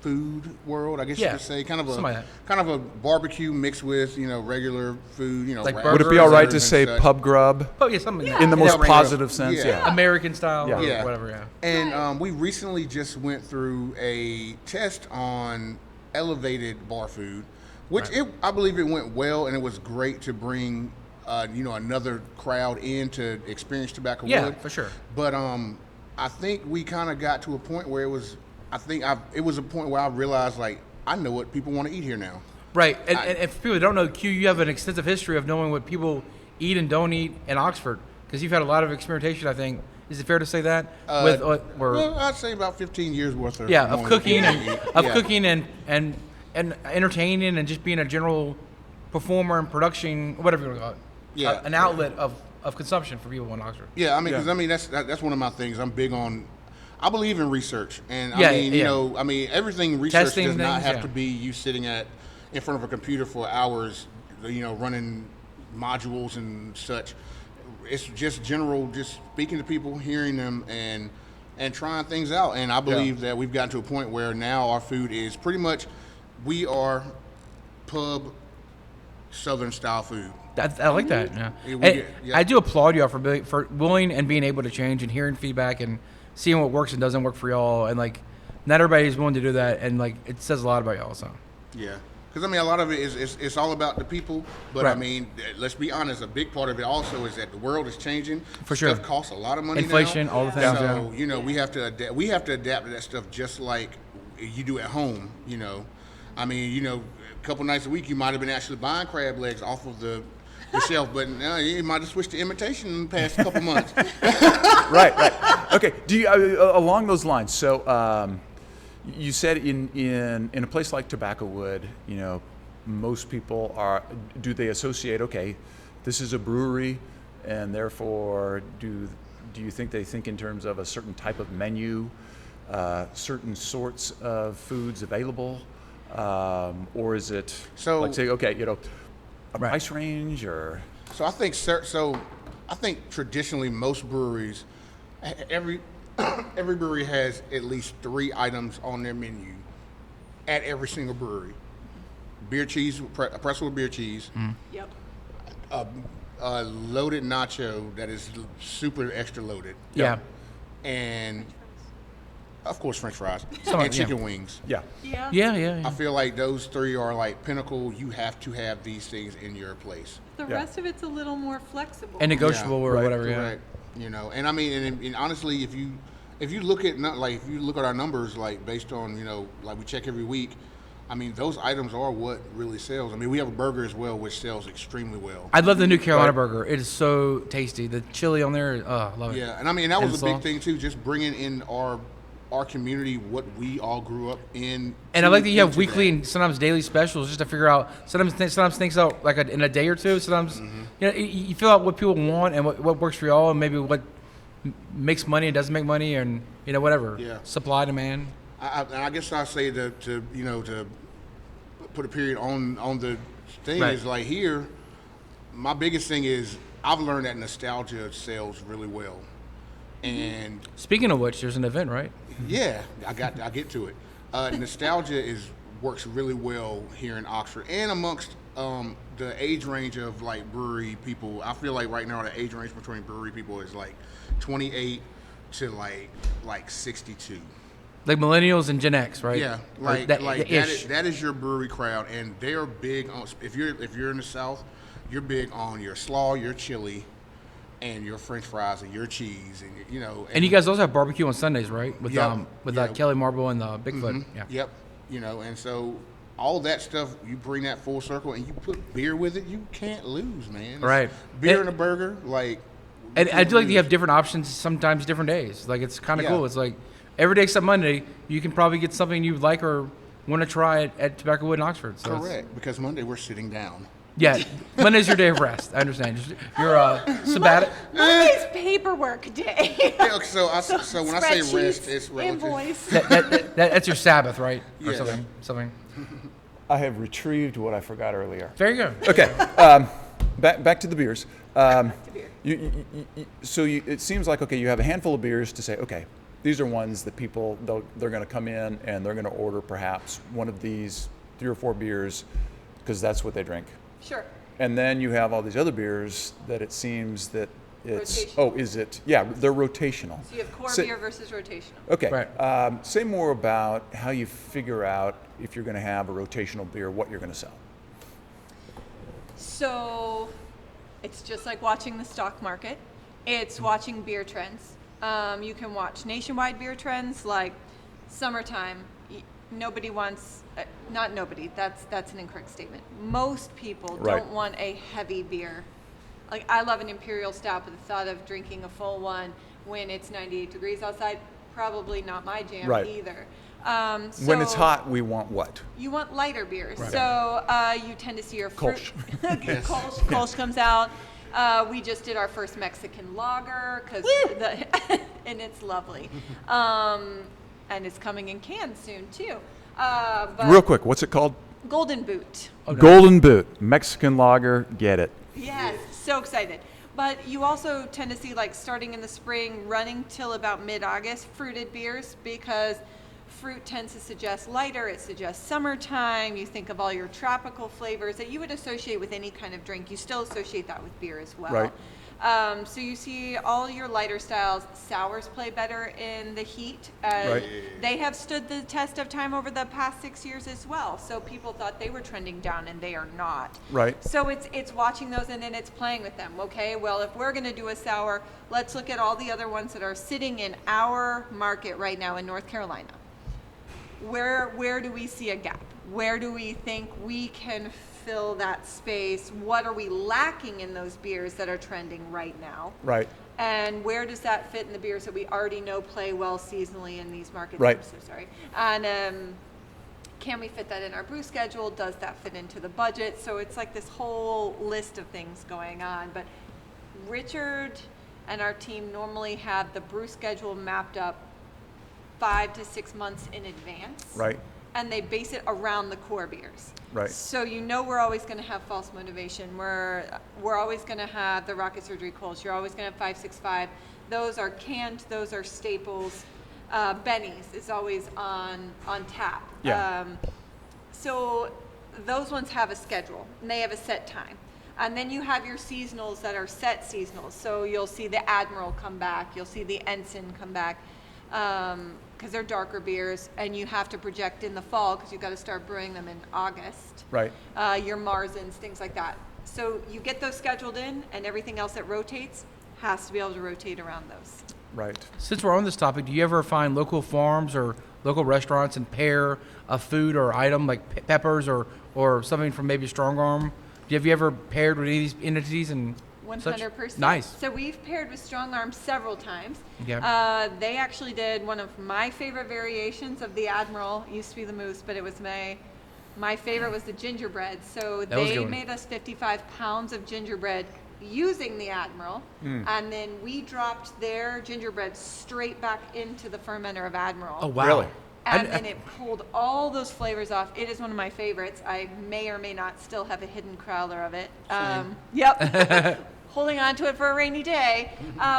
food world, I guess Yeah, you could say, kind of something like that. a barbecue mixed with regular food. Like wraps Would it be burgers all right and to say such. pub grub Oh yeah, something in the yeah, most right. positive sense? Yeah. Yeah. American style, Yeah. or Yeah. whatever. Yeah. And we recently just went through a test on elevated bar food, which I believe it went well, and it was great to bring another crowd in to experience Tobacco Yeah, Wood. for sure. But I think we kind of got to a point where it was a point where I realized I know what people want to eat here now. Right, and if people don't know, Q, you have an extensive history of knowing what people eat and don't eat in Oxford, because you've had a lot of experimentation. I think is it fair to say that? Well, I'd say about 15 years worth of Yeah, knowing of what cooking people and eat. of Yeah. cooking and entertaining and just being a general performer and production, whatever you want to call it. Yeah. An outlet of consumption for people in Oxford. Yeah, I mean, because Yeah. that's one of my things. I'm big on. I believe in research, and Yeah, I mean, yeah. everything research Testing does not things, have yeah. to be you sitting in front of a computer for hours, running modules and such. It's just general, just speaking to people, hearing them, and trying things out. And I believe that we've gotten to a point where now our food is pretty much, we are pub Southern style food. I like that. Yeah. Yeah, we And get- yeah. I do applaud y'all for willing and being able to change and hearing feedback and seeing what works and doesn't work for y'all. And not everybody's willing to do that. And it says a lot about y'all. So Yeah, because a lot of it is it's all about the people. But Right. I mean, let's be honest. A big part of it also is that the world is changing. For sure. Stuff costs a lot of money. Inflation, now. all the things, So we have to adapt. We have to adapt to that stuff just like you do at home. I mean, a couple nights a week you might have been actually buying crab legs off of the shelf, but now you might have switched to imitation in the past couple months. Right. Okay. Do you along those lines? So you said in a place like Tobacco Wood, most people do they associate? Okay, this is a brewery, and therefore do you think they think in terms of a certain type of menu, certain sorts of foods available, or is it So- say a Right. price range or? So I think traditionally most breweries, every brewery has at least 3 items on their menu at every single brewery: beer cheese, a pretzel with beer cheese, Yep. a loaded nacho that is super extra loaded, yeah. and of course French fries Some- and yeah. chicken wings. Yeah. Yeah. Yeah. I feel like those 3 are pinnacle. You have to have these things in your place. The Yeah. rest of it's a little more flexible. And negotiable or right, whatever. Yeah. Correct. And I mean, and honestly, if you look at if you look at our numbers, based on we check every week, I mean, those items are what really sells. I mean, we have a burger as well, which sells extremely well. I love the new Carolina burger. It is so tasty. The chili on there, I love it. Yeah, and I mean, that was And a big sauce. thing too, just bringing in our community, what we all grew up in. And I like that you have into weekly that. and sometimes daily specials just to figure out. Sometimes things out like in a day or two. Sometimes you figure out what people want and what works for y'all, and maybe what makes money and doesn't make money, and whatever. Yeah. Supply demand. I guess I say to put a period on the thing Right. is like here. My biggest thing is I've learned that nostalgia sells really well, and Speaking of which, there's an event, right? yeah, I get to it. Nostalgia works really well here in Oxford and amongst the age range of like brewery people. I feel like right now the age range between brewery people is like 28 to like 62. Like millennials and Gen X, right? Yeah, Or like ish. that is your brewery crowd, and they're big on. If you're in the South, you're big on your slaw, your chili, and your French fries and your cheese, and And you guys also have barbecue on Sundays, right? With Yep. with Kelly Marble and the Bigfoot. Yeah. Yep. And so all that stuff, you bring that full circle, and you put beer with it, you can't lose, man. It's Right. Beer And- and a burger, like. And you I can't do like that you lose. have different options sometimes different days. Like it's kind of Yeah. cool. It's like every day except Monday, you can probably get something you like or want to try at Tobacco Wood in Oxford. So it's- Correct, because Monday we're sitting down. Yeah, Monday's your day of rest. I understand. Your sabbatical. Monday's paperwork day. Yeah, so when I say rest, Spreadsheets, it's relative. invoice. That's your Sabbath, right? Or Yes. something. I have retrieved what I forgot earlier. Very good. Okay, back to the beers. It seems like, okay, you have a handful of beers to say, okay, these are ones that people, they're going to come in and they're going to order perhaps one of these 3 or 4 beers because that's what they drink. Sure. And then you have all these other beers that it seems that it's, Rotational. yeah, they're rotational. So you have core Say- beer versus rotational. Okay. Right. Say more about how you figure out if you're going to have a rotational beer, what you're going to sell. So it's just like watching the stock market. It's watching beer trends. You can watch nationwide beer trends like summertime. Nobody wants, not nobody, that's an incorrect statement. Most people Right. don't want a heavy beer. Like I love an imperial stout, but the thought of drinking a full one when it's 98 degrees outside, probably not my jam Right. either. When it's So- hot, we want what? you want lighter beers. So you tend to see your fruit. Kolsch. Kolsch comes out. We just did our first Mexican lager and it's lovely. And it's coming in cans soon too. But Real quick, what's it called? Golden Boot. Golden Boot, Mexican lager, get it. Yes, so excited. But you also tend to see, like, starting in the spring, running till about mid-August, fruited beers, because fruit tends to suggest lighter. It suggests summertime. You think of all your tropical flavors that you would associate with any kind of drink. You still associate that with beer as well. Right. So you see all your lighter styles. Sours play better in the heat. Right. They have stood the test of time over the past 6 years as well. So people thought they were trending down, and they are not. Right. So it's watching those, and then it's playing with them. Okay, well, if we're going to do a sour, let's look at all the other ones that are sitting in our market right now in North Carolina. Where do we see a gap? Where do we think we can fill that space? What are we lacking in those beers that are trending right now? Right. And where does that fit in the beers that we already know play well seasonally in these markets? Right. I'm so sorry. And can we fit that in our brew schedule? Does that fit into the budget? So it's like this whole list of things going on. But Richard and our team normally have the brew schedule mapped up 5 to 6 months in advance. Right. And they base it around the core beers. Right. So you know we're always going to have false motivation. We're always going to have the Rocket Surgery Kolsch. You're always going to have 565. Those are canned. Those are staples. Benny's is always on tap. Yeah. So those ones have a schedule, and they have a set time. And then you have your seasonals that are set seasonals. So you'll see the Admiral come back. You'll see the Ensign come back. Because they're darker beers, and you have to project in the fall because you've got to start brewing them in August. Right. Your Marzens, things like that. So you get those scheduled in, and everything else that rotates has to be able to rotate around those. Right. Since we're on this topic, do you ever find local farms or local restaurants and pair a food or item like peppers or something from maybe Strong Arm? Have you ever paired with any of these entities and 100%. Nice. So we've paired with Strong Arm several times. Yeah. They actually did one of my favorite variations of the Admiral. It used to be the Moose, but it was my favorite was the gingerbread. So That was a they good one. made us 55 pounds of gingerbread using the Admiral, and then we dropped their gingerbread straight back into the fermenter of Admiral. Oh, wow. Really? And then it pulled all those flavors off. It is one of my favorites. I may or may not still have a hidden crowler of it. Yep. Holding on to it for a rainy day.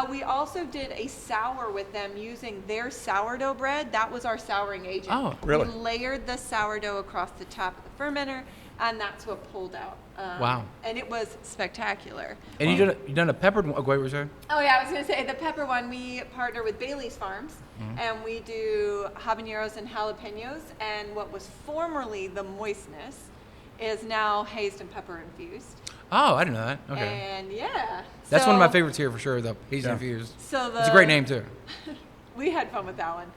We also did a sour with them using their sourdough bread. That was our souring agent. Oh, really? We layered the sourdough across the top of the fermenter, and that's what pulled out. Wow. And it was spectacular. And you done a peppered one. Oh, wait, what were you saying? Oh yeah, I was gonna say the pepper one. We partner with Bailey's Farms, and we do habaneros and jalapenos. And what was formerly the moistness is now hazed and pepper infused. Oh, I didn't know that. Okay. And yeah, That's one of my so- favorites here for sure, though. He's Yeah. infused. So It's a great name, too. We had fun with that one.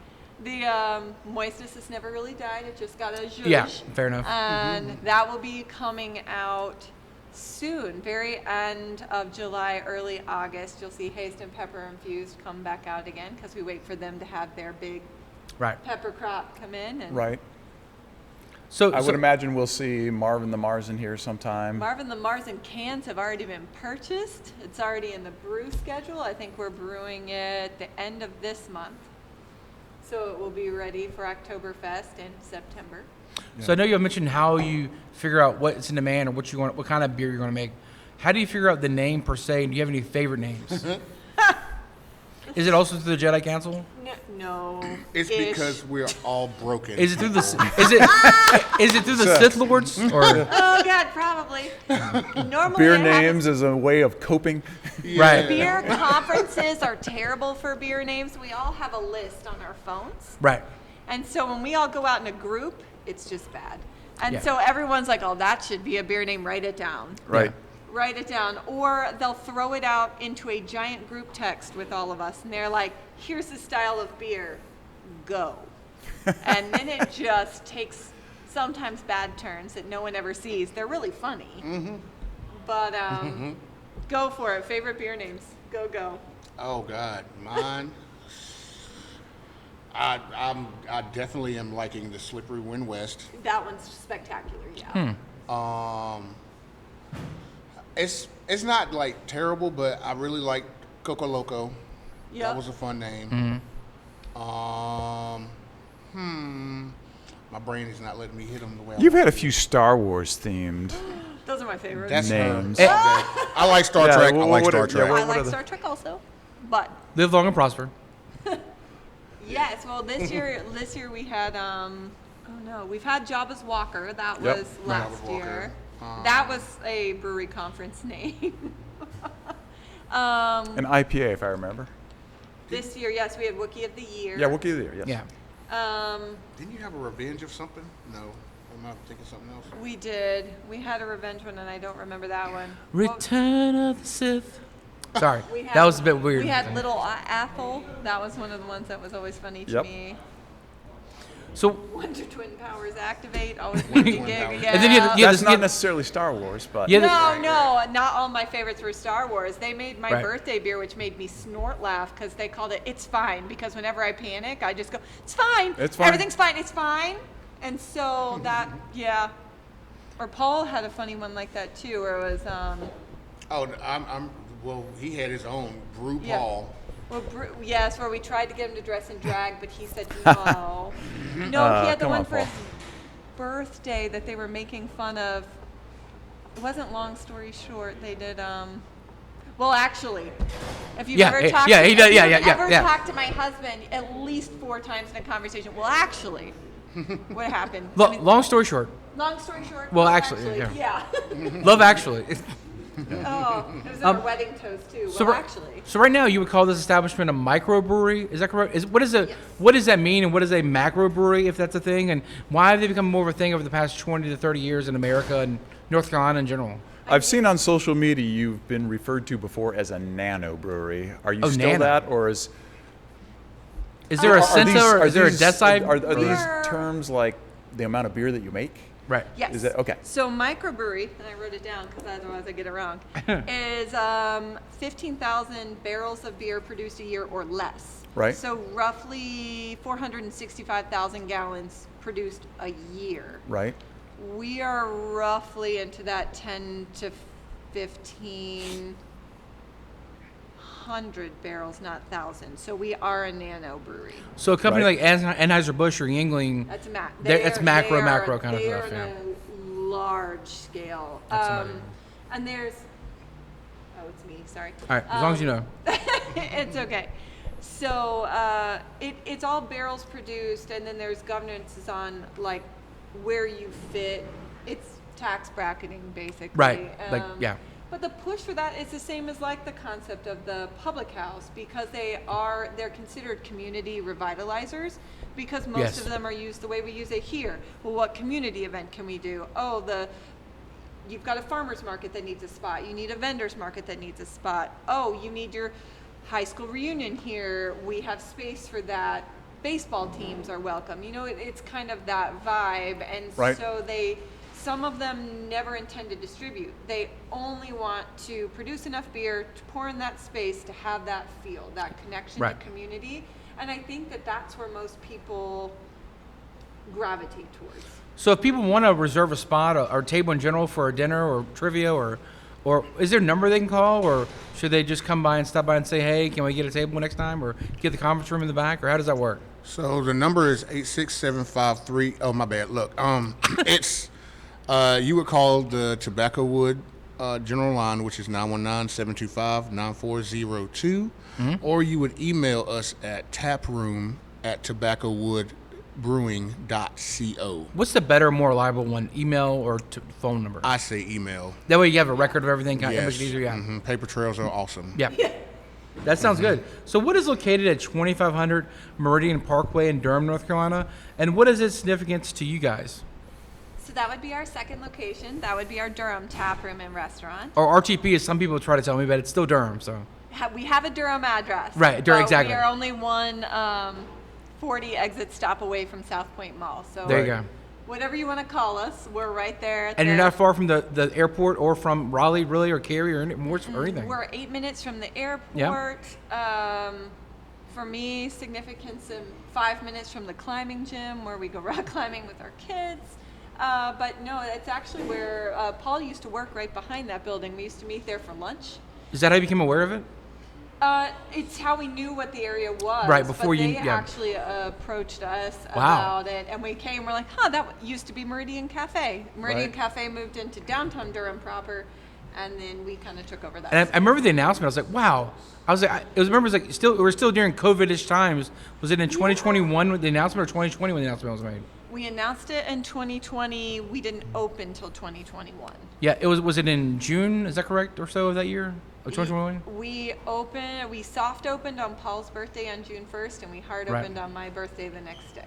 The moistness has never really died. It just got a zhuzh. Yeah, fair enough. And that will be coming out soon, very end of July, early August. You'll see hazed and pepper infused come back out again because we wait for them to have their big Right. pepper crop come in. And Right. So I would imagine we'll see Marvin the Mars in here sometime. Marvin the Mars and cans have already been purchased. It's already in the brew schedule. I think we're brewing it the end of this month. So it will be ready for Oktoberfest in September. So I know you mentioned how you figure out what's in demand or what you want, what kind of beer you're going to make. How do you figure out the name per se? And do you have any favorite names? Is it also through the Jedi Council? No. It's ish. because we're all broken. Is it through the is it through the Sith Lords or Oh God, probably. Normally Beer I have names as a way of coping. right? Beer conferences are terrible for beer names. We all have a list on our phones. Right. And so when we all go out in a group, it's just bad. And Yeah. so everyone's like, oh, that should be a beer name, write it down. Right. Write it down. Or they'll throw it out into a giant group text with all of us. And they're like, here's the style of beer, go. And then it just takes sometimes bad turns that no one ever sees. They're really funny. But go for it. Favorite beer names, go, go. Oh God, mine. I definitely am liking the Slippery Wind West. That one's spectacular, yeah. It's not like terrible, but I really like Coco Loco. Yep. That was a fun name. My brain is not letting me hit them the way You've had a few Star Wars themed. Those are my favorites. That's names. her. I like Star Yeah, Trek. well, I like what Star are- yeah, Trek. what- I like are the- Star Trek also. But Live long and prosper. yes, well this year we had we've had Jabba's Walker. That Yep. was Jabba's last Walker. year. That was a brewery conference name. An IPA, if I remember. This year, yes, we had Wookiee of the Year. Yeah, Wookiee of the Year, yes. Yeah. Didn't you have a Revenge of something? No. Am I thinking something else? We did. We had a revenge one, and I don't remember that one. Well, Return of the Sith. Sorry, we had- that was a bit weird. We had Little Apple. That was one of the ones that was always funny to Yep. me. So Wonder Twin Powers activate. Always made me Twin gig. Powers. Yeah. And then you had- yeah, That's this- not necessarily Star Wars, but Yeah, No, not all my favorites were Star Wars. They made my Right. birthday beer, which made me snort laugh because they called it "It's Fine." Because whenever I panic, I just go, "It's fine. It's fine. Everything's fine. It's fine." And so that, yeah. Or Paul had a funny one like that too, where it was, Oh, well, he had his own Brew Yeah. Paul. well, yes, where we tried to get him to dress in drag, but he said no. No, he had the come one on, for Paul. his birthday that they were making fun of. It wasn't Long Story Short. They did, well, actually, if you've Yeah, ever he- talked, yeah, he if does- yeah, you've yeah, ever yeah. talked to my husband at least 4 times in a conversation, well, actually, what happened? long story short, Long story short. Well, actually, yeah. Love Actually. Oh, it was in our wedding toast too. So, Well, ri- actually. so right now you would call this establishment a microbrewery? Is that correct? What does that mean, and what is a macrobrewery, if that's a thing, and why have they become more of a thing over the past 20 to 30 years in America and North Carolina in general? I've seen on social media you've been referred to before as a nano brewery. Are you Oh, still nano. that, or is Is there a centa or is there a these- decide? Are We these are- terms like the amount of beer that you make? Right. Yes. Is it okay? So microbrewery, and I wrote it down because otherwise I get it wrong, is 15,000 barrels of beer produced a year or less. Right. So roughly 465,000 gallons produced a year. Right. We are roughly into that 10 to 1,500 barrels, not thousand. So we are a nano brewery. So a company Right. like Anheuser-Busch or Yingling, That's That's macro kind of they stuff, are yeah. on a large scale. That's amazing. And there's, oh, it's me. Sorry. all right, as long as you know. It's okay. So it's all barrels produced, and then there's governances on like where you fit. It's tax bracketing basically. Right. Like, yeah. But the push for that is the same as like the concept of the public house, because they're considered community revitalizers, because most Yes. of them are used the way we use it here. Well, what community event can we do? Oh, you've got a farmer's market that needs a spot. You need a vendor's market that needs a spot. Oh, you need your high school reunion here. We have space for that. Baseball teams are welcome. You know, it's kind of that vibe. And Right. so some of them never intend to distribute. They only want to produce enough beer to pour in that space to have that feel, that connection Right. to community. And I think that that's where most people gravitate towards. So if people want to reserve a spot or table in general for a dinner or trivia or is there a number they can call, or should they just come by and stop by and say, hey, can we get a table next time, or get the conference room in the back, or how does that work? So the number is 86753. Oh, my bad. Look, it's you would call the Tobacco Wood general line, which is 919-725-9402, or you would email us at taproom@tobaccowoodbrewing.co. What's the better, more reliable one, email or phone number? I say email. That way you have a record of everything, kind of Yes. make it easier, yeah. Paper trails are awesome. Yeah. That sounds good. So what is located at 2500 Meridian Parkway in Durham, North Carolina, and what is its significance to you guys? So that would be our second location. That would be our Durham tap room and restaurant. Or RTP, as some people try to tell me, but it's still Durham, so. We have a Durham address. Right, Durham, but exactly. We are only one 40 exit stop away from South Point Mall. So There you go. whatever you want to call us, we're right there. At And you're the- not far from the airport or from Raleigh, really, or Cary, or anything. We're 8 minutes from the airport. For me, significance in 5 minutes from the climbing gym where we go rock climbing with our kids. But no, it's actually where Paul used to work, right behind that building. We used to meet there for lunch. Is that how you became aware of it? It's how we knew what the area was. Right, before but you- they yeah. actually approached us Wow. about it, and we came. We're like, that used to be Meridian Cafe. Meridian Right. Cafe moved into downtown Durham proper, and then we kind of took over that. And I remember the announcement. I was like, wow. I was like, we're still during COVID-ish times. Was it in 2021 with the announcement, or 2020 when the announcement was made? We announced it in 2020. We didn't open till 2021. Yeah, was it in June? Is that correct, or so of that year? Of 2021? We soft opened on Paul's birthday on June 1st, and we hard Right. opened on my birthday the next day.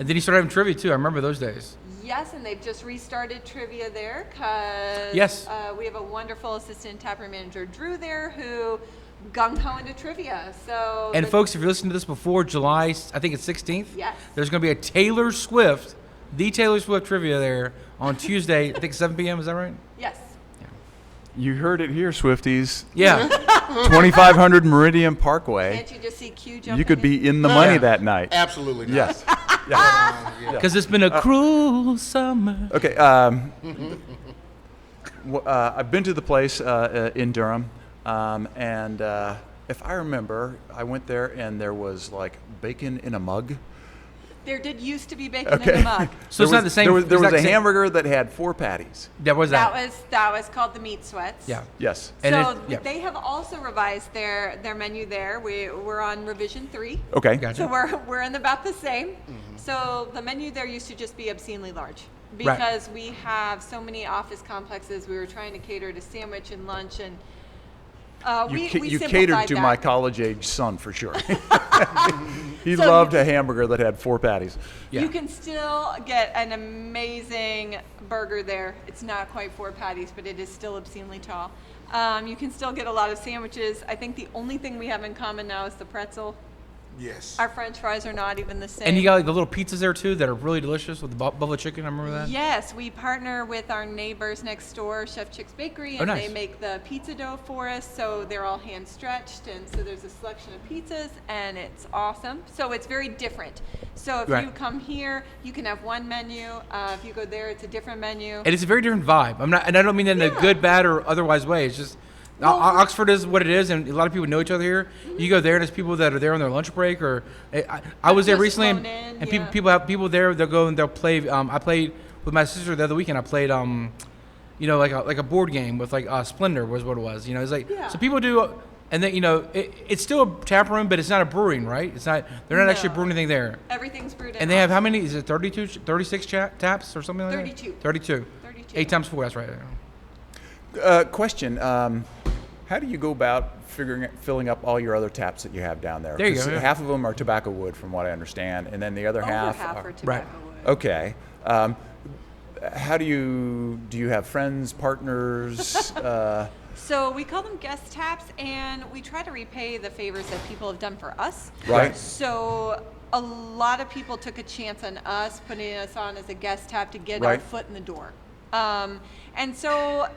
And then you started having trivia too. I remember those days. Yes, and they've just restarted trivia there because Yes. we have a wonderful assistant taproom manager, Drew, there, who gung-ho into trivia. So And folks, if you're listening to this before July, I think it's 16th. Yes. There's going to be a Taylor Swift trivia there on Tuesday. I think 7 p.m. Is that right? yes, You heard it here, Swifties. Yeah. 2500 Meridian Parkway. can't you just see Q jumping? You could be in the money that night. Absolutely not. Yes. Because it's been a cruel summer. Okay. I've been to the place in Durham, and if I remember, I went there and there was like bacon in a mug. There did used to be bacon in the mug. So it's not the same. There was it's not a the same- hamburger that had 4 patties. That was that. That was called the Meat Sweats. Yeah. Yes. And so yeah. they have also revised their menu there. We're on revision 3. Okay. Gotcha. So we're in about the same. So the menu there used to just be obscenely large Right. because we have so many office complexes. We were trying to cater to sandwich and lunch, and we You simplified catered to that. my college-age son for sure. He So loved you- a hamburger that had 4 patties. Yeah. You can still get an amazing burger there. It's not quite 4 patties, but it is still obscenely tall. You can still get a lot of sandwiches. I think the only thing we have in common now is the pretzel. Yes. Our French fries are not even the same. And you got like the little pizzas there too that are really delicious with the buffalo chicken. I remember that. Yes, we partner with our neighbors next door, Chef Chick's Bakery, and nice. they make the pizza dough for us. So they're all hand stretched, and so there's a selection of pizzas, and it's awesome. So it's very different. So if Right. you come here, you can have one menu. If you go there, it's a different menu. And it's a very different vibe. And I don't mean that in a good, bad, or otherwise way. It's just Oxford is what it is, and a lot of people know each other here. You go there, and there's people that are there on their lunch break, or I was there just recently, flown and in, yeah. people have people there. They'll go and they'll play. I played with my sister the other weekend. I played, like a board game with like Splendor was what it was. It's like Yeah. so people do, and then it's still a tap room, but it's not a brewing, right? It's not. They're not actually No. brewing anything there. Everything's brewed in And they have how Oxford. many? Is it 32, 36 taps or something like 32. that? 32. 32. 8 times 4. That's right. Question: how do you go about filling up all your other taps that you have down there? There you 'Cause go, yeah. Half of them are tobacco wood, from what I understand, and then the other Over half. half are, are tobacco wood. Okay. How do you have friends, partners? So we call them guest taps, and we try to repay the favors that people have done for us. Right. So a lot of people took a chance on us, putting us on as a guest tap to get our Right. foot in the door. And so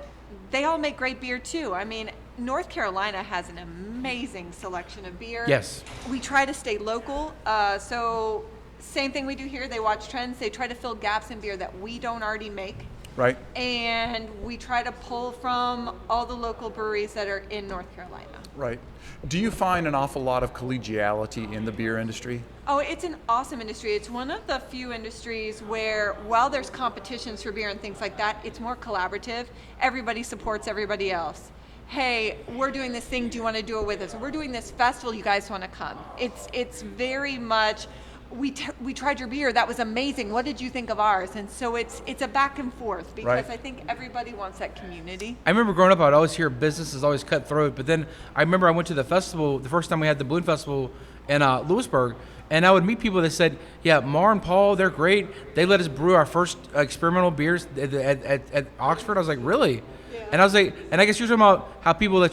they all make great beer too. I mean, North Carolina has an amazing selection of beer. Yes. We try to stay local. So same thing we do here. They watch trends. They try to fill gaps in beer that we don't already make. Right. And we try to pull from all the local breweries that are in North Carolina. Right. Do you find an awful lot of collegiality in the beer industry? Oh, it's an awesome industry. It's one of the few industries where, while there's competitions for beer and things like that, it's more collaborative. Everybody supports everybody else. Hey, we're doing this thing. Do you want to do it with us? We're doing this festival. You guys want to come? It's very much. We tried your beer. That was amazing. What did you think of ours? And so it's a back and forth because Right. I think everybody wants that community. I remember growing up, I'd always hear business is always cutthroat. But then I remember I went to the festival, the first time we had the Balloon Festival in Lewisburg, and I would meet people that said, yeah, Mar and Paul, they're great. They let us brew our first experimental beers at Oxford. I was like, really? Yeah. And I was like, and I guess you're talking about how people that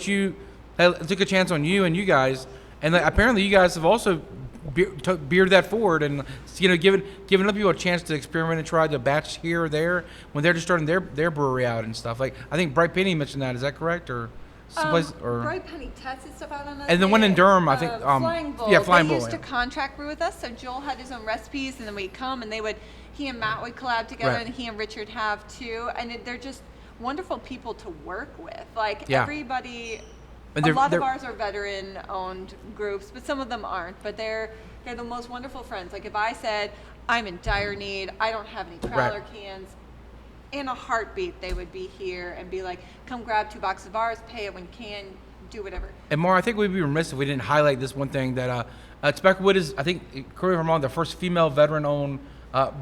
took a chance on you and you guys, and like, apparently you guys have also beered that forward and giving other people a chance to experiment and try the batch here or there when they're just starting their brewery out and stuff. Like I think Bright Penny mentioned that. Is that correct or someplace or? Bright Penny tested stuff out on us. And the one in Durham, I think, Flying Bull. yeah, Flying they Bull, used to yeah. contract brew with us. So Joel had his own recipes, and then we'd come, and he and Matt would collab together, Right. and he and Richard have too. And they're just wonderful people to work with. Like Yeah. everybody. And A lot of they're- ours are veteran-owned groups, but some of them aren't. But they're the most wonderful friends. Like if I said I'm in dire need, I don't have any Prowler cans. In a heartbeat, they would be here and be like, "Come grab 2 boxes of ours, pay it when you can, do whatever." And Mar, I think we'd be remiss if we didn't highlight this one thing that Tobacco Wood is, I think, correct me if I'm wrong, the first female veteran-owned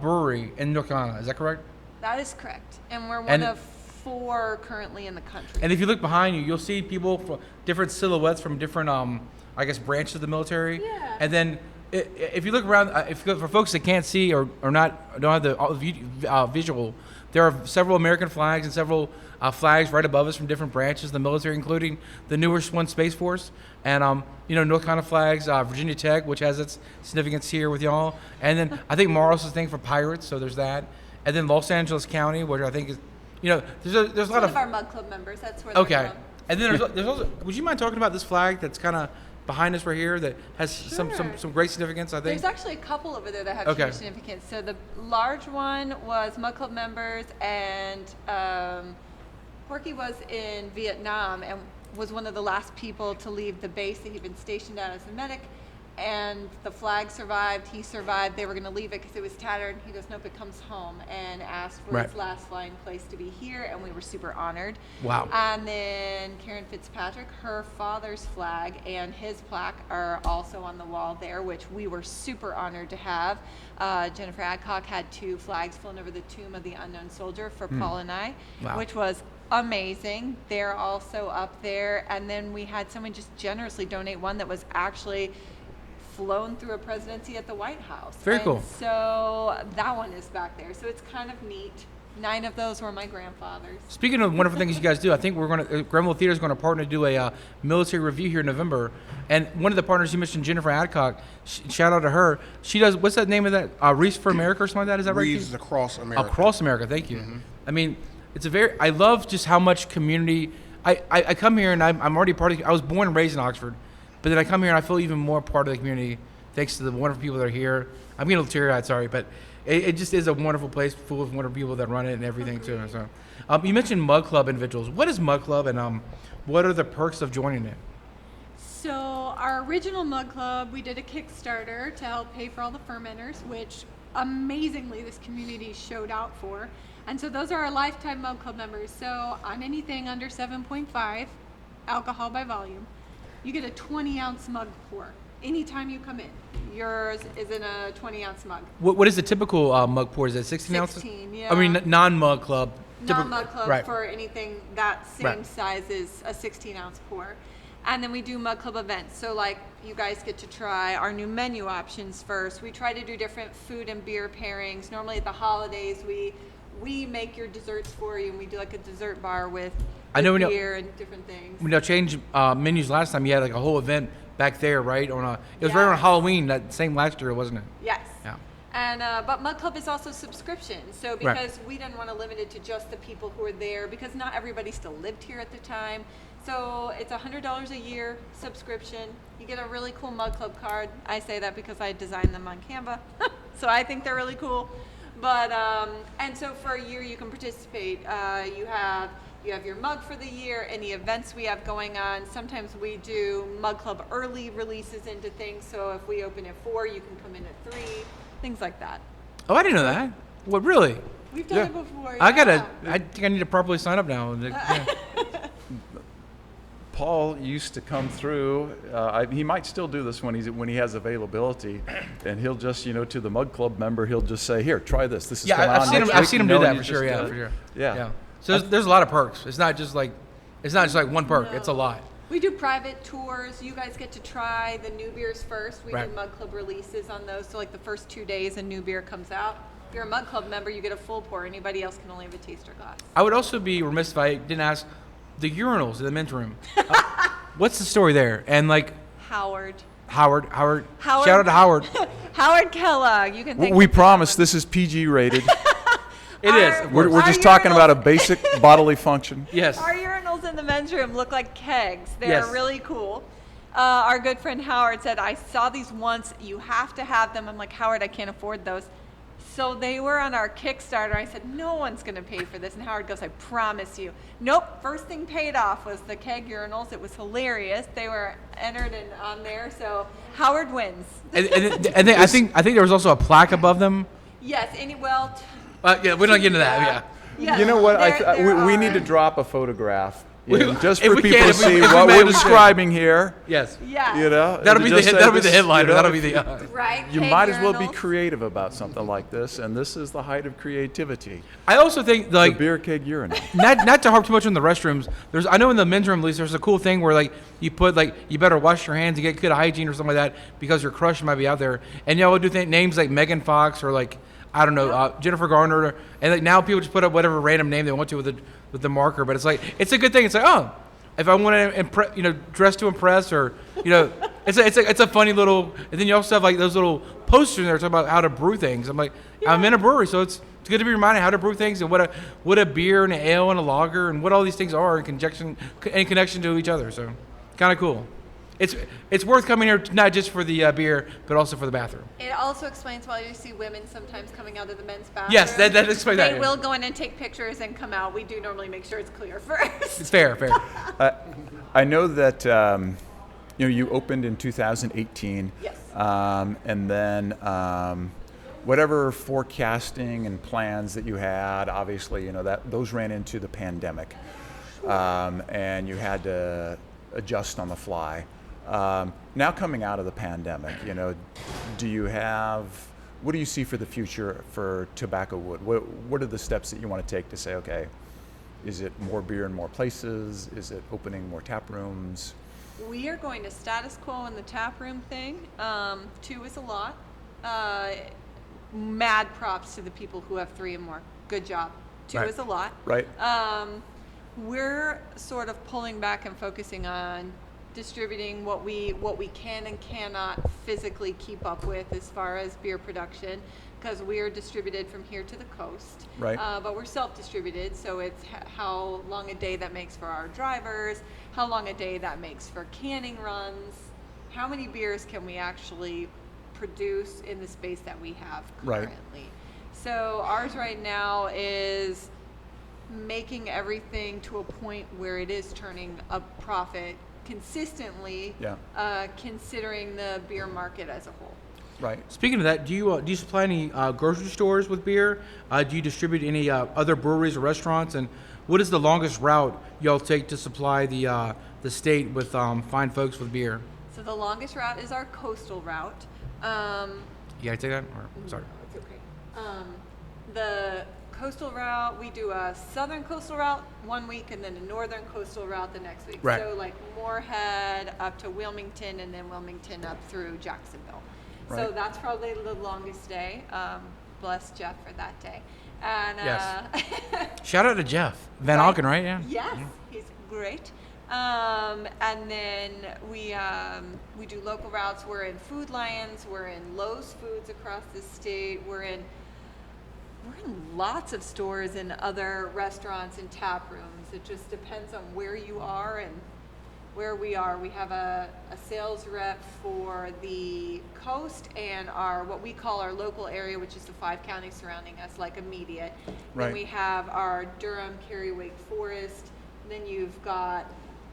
brewery in North Carolina. Is that correct? That is correct, and we're one And- of 4 currently in the country. And if you look behind you, you'll see people from different silhouettes from different, I guess, branches of the military. Yeah. And then if you look around, for folks that can't see or not don't have the visual, there are several American flags and several flags right above us from different branches of the military, including the newest one, Space Force, and North Carolina flags, Virginia Tech, which has its significance here with y'all, and then I think Morris is thing for pirates, so there's that, and then Los Angeles County, which I think is, there's a lot One of of our Mug Club members, that's where okay, they're from. and then there's also. Would you mind talking about this flag that's kind of behind us right here that has some great significance? I think. There's actually a couple over there that have Okay. huge significance. So the large one was Mug Club members, and Porky was in Vietnam and was one of the last people to leave the base that he'd been stationed at as a medic. And the flag survived, he survived. They were going to leave it because it was tattered. He goes, nope, it comes home, and asked for Right. his last flying place to be here, and we were super honored. Wow. And then Karen Fitzpatrick, her father's flag and his plaque are also on the wall there, which we were super honored to have. Jennifer Adcock had 2 flags flown over the tomb of the unknown soldier for Paul and I, Wow. which was amazing. They're also up there. And then we had someone just generously donate one that was actually flown through a presidency at the White House. Very And cool. So that one is back there. So it's kind of neat. 9 of those were my grandfather's. Speaking of wonderful things you guys do, I think we're going to Granville Theater is going to partner to do a military review here in November. And one of the partners you mentioned, Jennifer Adcock, shout out to her. She does, what's that name of that? Wreaths for America or something like that? Is that right? Wreaths Across America. Across America, thank you. I mean, I love just how much community. I come here and I'm already part of. I was born and raised in Oxford, but then I come here and I feel even more part of the community thanks to the wonderful people that are here. I'm getting a little teary-eyed, sorry, but it just is a wonderful place full of wonderful people that run it and everything too. So, you mentioned Mug Club individuals. What is Mug Club and what are the perks of joining it? So our original Mug Club, we did a Kickstarter to help pay for all the fermenters, which amazingly this community showed out for. And so those are our lifetime Mug Club members. So on anything under 7.5 alcohol by volume, you get a 20-ounce mug pour anytime you come in. Yours is in a 20-ounce mug. What is the typical mug pour? Is it 16 ounces? 16, yeah. I mean, non-Mug Club. Non-Mug Club right. for anything that same Right. size is a 16-ounce pour. And then we do Mug Club events. So like you guys get to try our new menu options first. We try to do different food and beer pairings. Normally at the holidays, we make your desserts for you, and we do like a dessert bar with beer and different things. When y'all changed menus last time, you had like a whole event back there, right? It was right on Halloween, that same last year, wasn't it? Yes. Yeah. And but Mug Club is also subscription. So because we didn't want to limit it to just the people who are there, because not everybody still lived here at the time. So it's $100 a year subscription. You get a really cool Mug Club card. I say that because I designed them on Canva, so I think they're really cool. But and so for a year you can participate. You have your mug for the year, any events we have going on. Sometimes we do Mug Club early releases into things. So if we open at 4, you can come in at 3, things like that. Oh, I didn't know that. What, really? We've done it before. I yeah. think I need to properly sign up now. Yeah. Paul used to come through. He might still do this when he has availability, and he'll just to the Mug Club member he'll just say, "Here, try this. This is Yeah, coming on I've seen next him. I've week," seen him you do know, that and for you sure. just, Yeah, for sure. Yeah. So there's a lot of perks. It's not just like one perk. No. It's a lot. We do private tours. You guys get to try the new beers first. We Right. do Mug Club releases on those. So like the first 2 days a new beer comes out. If you're a Mug Club member, you get a full pour. Anybody else can only have a taster glass. I would also be remiss if I didn't ask the urinals in the men's room. What's the story there? And like Howard. Howard. Howard. Shout out to Howard. Howard Kellogg. You can thank We him for that promise one. this is PG rated. It is. We're Our just talking urinals- about a basic bodily function. Yes. Our urinals in the men's room look like kegs. They're Yes. really cool. Our good friend Howard said, I saw these once. You have to have them. I'm like, Howard, I can't afford those. So they were on our Kickstarter. I said, no one's going to pay for this. And Howard goes, I promise you. Nope. First thing paid off was the keg urinals. It was hilarious. They were entered and on there. So Howard wins. And then I think there was also a plaque above them. Yes. Yeah, we don't get into that. Yeah. Yes, You know what? there we need are. to drop a photograph We- in just if for we people can, to if we- see if we what we're manage to. describing here. Yes. Yeah. You know, That'll be the just say that'll be this the is, headliner. you know, That'll be the. Right. You keg might as well be urinals. creative about something like this, and this is the height of creativity. I also think The like beer keg urinal. not to harp too much on the restrooms. I know in the men's room at least there's a cool thing where like you put like you better wash your hands and get good hygiene or something like that because your crush might be out there. And y'all would do names like Megan Fox or like I don't know Jennifer Garner, and like now people just put up whatever random name they want to with the marker. But it's a good thing. It's like if I want to impress, dress to impress, or it's a funny little. And then you also have like those little posters in there talking about how to brew things. I'm like, I'm in a brewery, so it's good to be reminded how to brew things and what a beer and an ale and a lager and what all these things are in connection to each other. So, kind of cool. It's worth coming here not just for the beer, but also for the bathroom. It also explains why you see women sometimes coming out of the men's bathroom. Yes, that explains that. They will go in and take pictures and come out. We do normally make sure it's clear first. It's fair. I know that you opened in 2018. Yes. And then whatever forecasting and plans that you had, obviously, that those ran into the pandemic, and you had to adjust on the fly. Now coming out of the pandemic, what do you see for the future for Tobacco Wood? What are the steps that you want to take to say, okay, is it more beer in more places? Is it opening more tap rooms? We are going to status quo in the tap room thing. 2 is a lot. Mad props to the people who have 3 and more. Good job. 2 Right. is a lot. Right. We're sort of pulling back and focusing on distributing what we can and cannot physically keep up with as far as beer production, because we are distributed from here to the coast. Right. But we're self-distributed, so it's how long a day that makes for our drivers, how long a day that makes for canning runs, how many beers can we actually produce in the space that we have Right. currently. So ours right now is making everything to a point where it is turning a profit consistently, Yeah. considering the beer market as a whole. Right. Speaking of that, do you supply any grocery stores with beer? Do you distribute any other breweries or restaurants? And what is the longest route y'all take to supply the state with fine folks with beer? So the longest route is our coastal route. Yeah, I take that. Or, sorry. It's okay. The coastal route, we do a southern coastal route one week and then a northern coastal route the next week. Right. So like Moorhead up to Wilmington and then Wilmington up through Jacksonville. So Right. that's probably the longest day. Bless Jeff for that day. And Yes. Shout out to Jeff Van Right. Auken, right? Yeah. yes, he's great. And then we do local routes. We're in Food Lions. We're in Lowe's Foods across the state. We're in lots of stores and other restaurants and tap rooms. It just depends on where you are and where we are. We have a sales rep for the coast and what we call our local area, which is the 5 counties surrounding us, like immediate. Right. Then we have our Durham, Cary, Wake Forest. Then you've got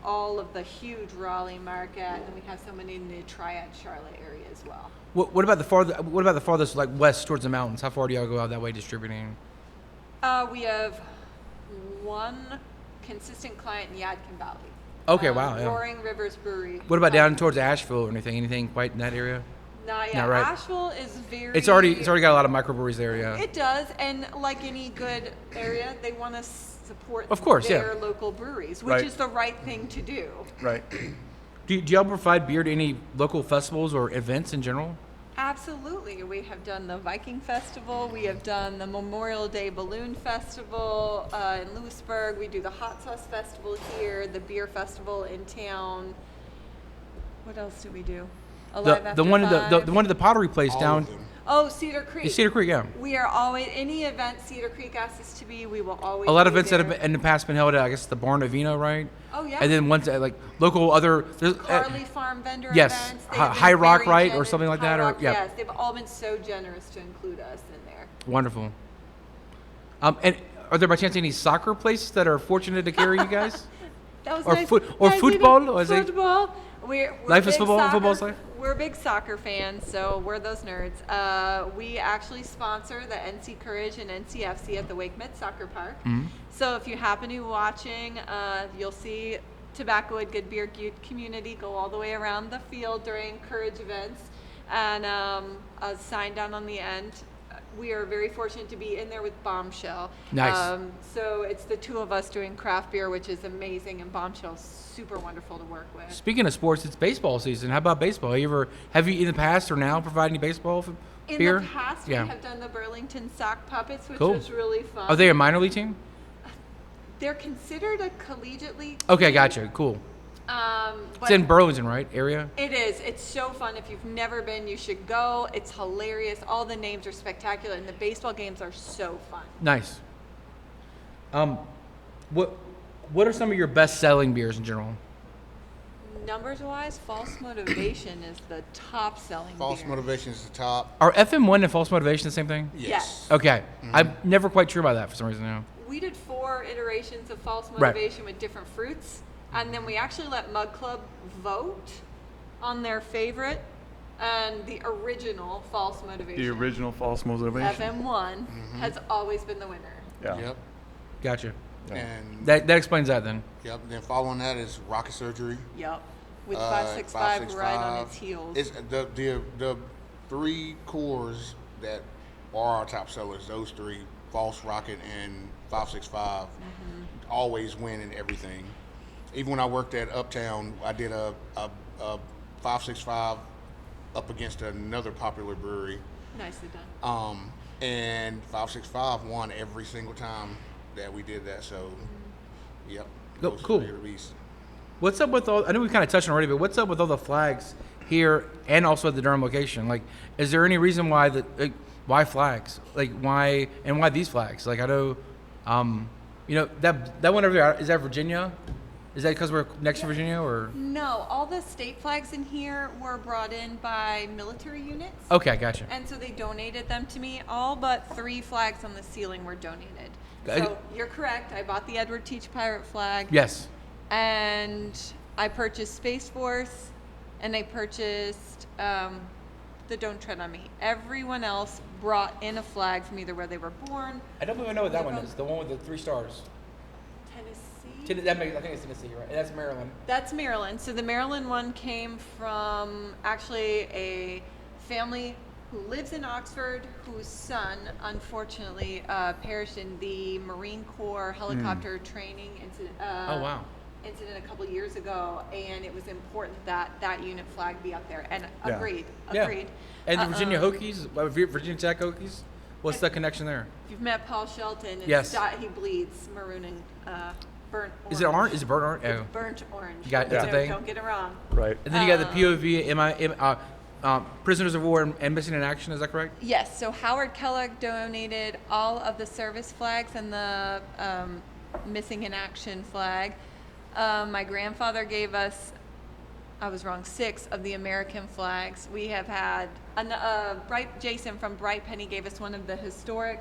all of the huge Raleigh market, and then we have someone in the Triad Charlotte area as well. What about the farthest like west towards the mountains? How far do y'all go out that way distributing? We have one consistent client in Yadkin Valley. Okay, wow. Yeah. Roaring Rivers Brewery. What about down towards Asheville or anything? Anything quite in that area? Not yet. Not right. Asheville is very. It's already got a lot of microbreweries there. Yeah. It does, and like any good area, they want to support Of course, yeah. their local breweries, which Right. is the right thing to do. Right. Do y'all provide beer to any local festivals or events in general? Absolutely. We have done the Viking Festival. We have done the Memorial Day Balloon Festival in Lewisburg. We do the Hot Sauce Festival here, the Beer Festival in town. What else do we do? Alive The After one Five. the one at the pottery place All down. of them. Oh, Cedar Creek. Cedar Creek, yeah. We are always, any event Cedar Creek asks us to be, we will always A lot of be events that there. have in the past been held at, I guess, the Barn of Vino, right? Oh, yeah. And then ones at, like local other. Carly Farm vendor yes. events. They've Hi- been High Rock, very right, or generous. something like High that, or- Rock, yeah. Yes, they've all been so generous to include us in there. Wonderful. And are there by chance any soccer places that are fortunate to carry you guys? That was Or nice. foot- or Nice football, meeting- or is it- football. We're Life is big football, soccer- football's life? We're big soccer fans, so we're those nerds. We actually sponsor the NC Courage and NCFC at the Wake Med Soccer Park. Mm-hmm. So if you happen to be watching, you'll see Tobacco and Good Beer community go all the way around the field during Courage events, and a sign down on the end. We are very fortunate to be in there with Bombshell. Nice. So it's the two of us doing craft beer, which is amazing, and Bombshell's super wonderful to work with. Speaking of sports, it's baseball season. How about baseball? Have you in the past or now provided any baseball In beer? the past, Yeah. we have done the Burlington Sock Puppets, which Cool. was really fun. Are they a minor league team? They're considered a collegiate league. Okay, team. gotcha. Cool. But It's in Burlington, right? Area? it is. It's so fun. If you've never been, you should go. It's hilarious. All the names are spectacular, and the baseball games are so fun. Nice. What are some of your best selling beers in general? Numbers wise, False Motivation is the top selling False beer. motivation is the top. Are FM1 and false motivation the same thing? Yes. Okay. I'm never quite sure about that for some reason now. We did 4 iterations of False Right. Motivation with different fruits, and then we actually let Mug Club vote on their favorite, and the original False Motivation, The original false motivation. FM1, has always been the winner. Yeah. Yep. Gotcha. Yeah. And That explains that then. yep. Then following that is rocket surgery. Yep. With uh, 565 right on its heels. It's the 3 cores that are our top sellers. Those 3, False, Rocket, and 565, always win in everything. Even when I worked at Uptown, I did a 565 up against another popular brewery, Nicely done. and 565 won every single time. that we did that. So, yep. Oh, those cool. three are the beasts. What's up with all? I know we kind of touched on it already, but what's up with all the flags here and also at the Durham location? Like, is there any reason why why flags? Like, why these flags? Like, I know, that one over there, is that Virginia? Is that because we're next to Virginia, or? No, all the state flags in here were brought in by military units. Okay, gotcha. And so they donated them to me. All but 3 flags on the ceiling were donated. I- So you're correct. I bought the Edward Teach Pirate flag. Yes. And I purchased Space Force, and I purchased the Don't Tread on Me. Everyone else brought in a flag from either where they were born. I don't even know what that one is. The one with the 3 stars. Tennessee. I think it's Tennessee, right? And that's Maryland. That's Maryland. So the Maryland one came from actually a family who lives in Oxford, whose son unfortunately perished in the Marine Corps helicopter training incident. Oh, wow. Incident a couple years ago, and it was important that that unit flag be up there. And Yeah. agreed. Yeah. Agreed. And the Virginia Hokies, Virginia Tech Hokies. What's the connection there? If you've met Paul Shelton, it's Yes. he bleeds maroon and burnt orange. Is it orange? Is it burnt orange? It's Oh. burnt orange. Got it. That's a thing? Don't get it wrong. Right. And then you got the POV, prisoners of war and missing in action. Is that correct? Yes, so Howard Kellogg donated all of the service flags and the missing in action flag. My grandfather gave us, I was wrong, 6 of the American flags. We have had, Jason from Bright Penny gave us one of the historic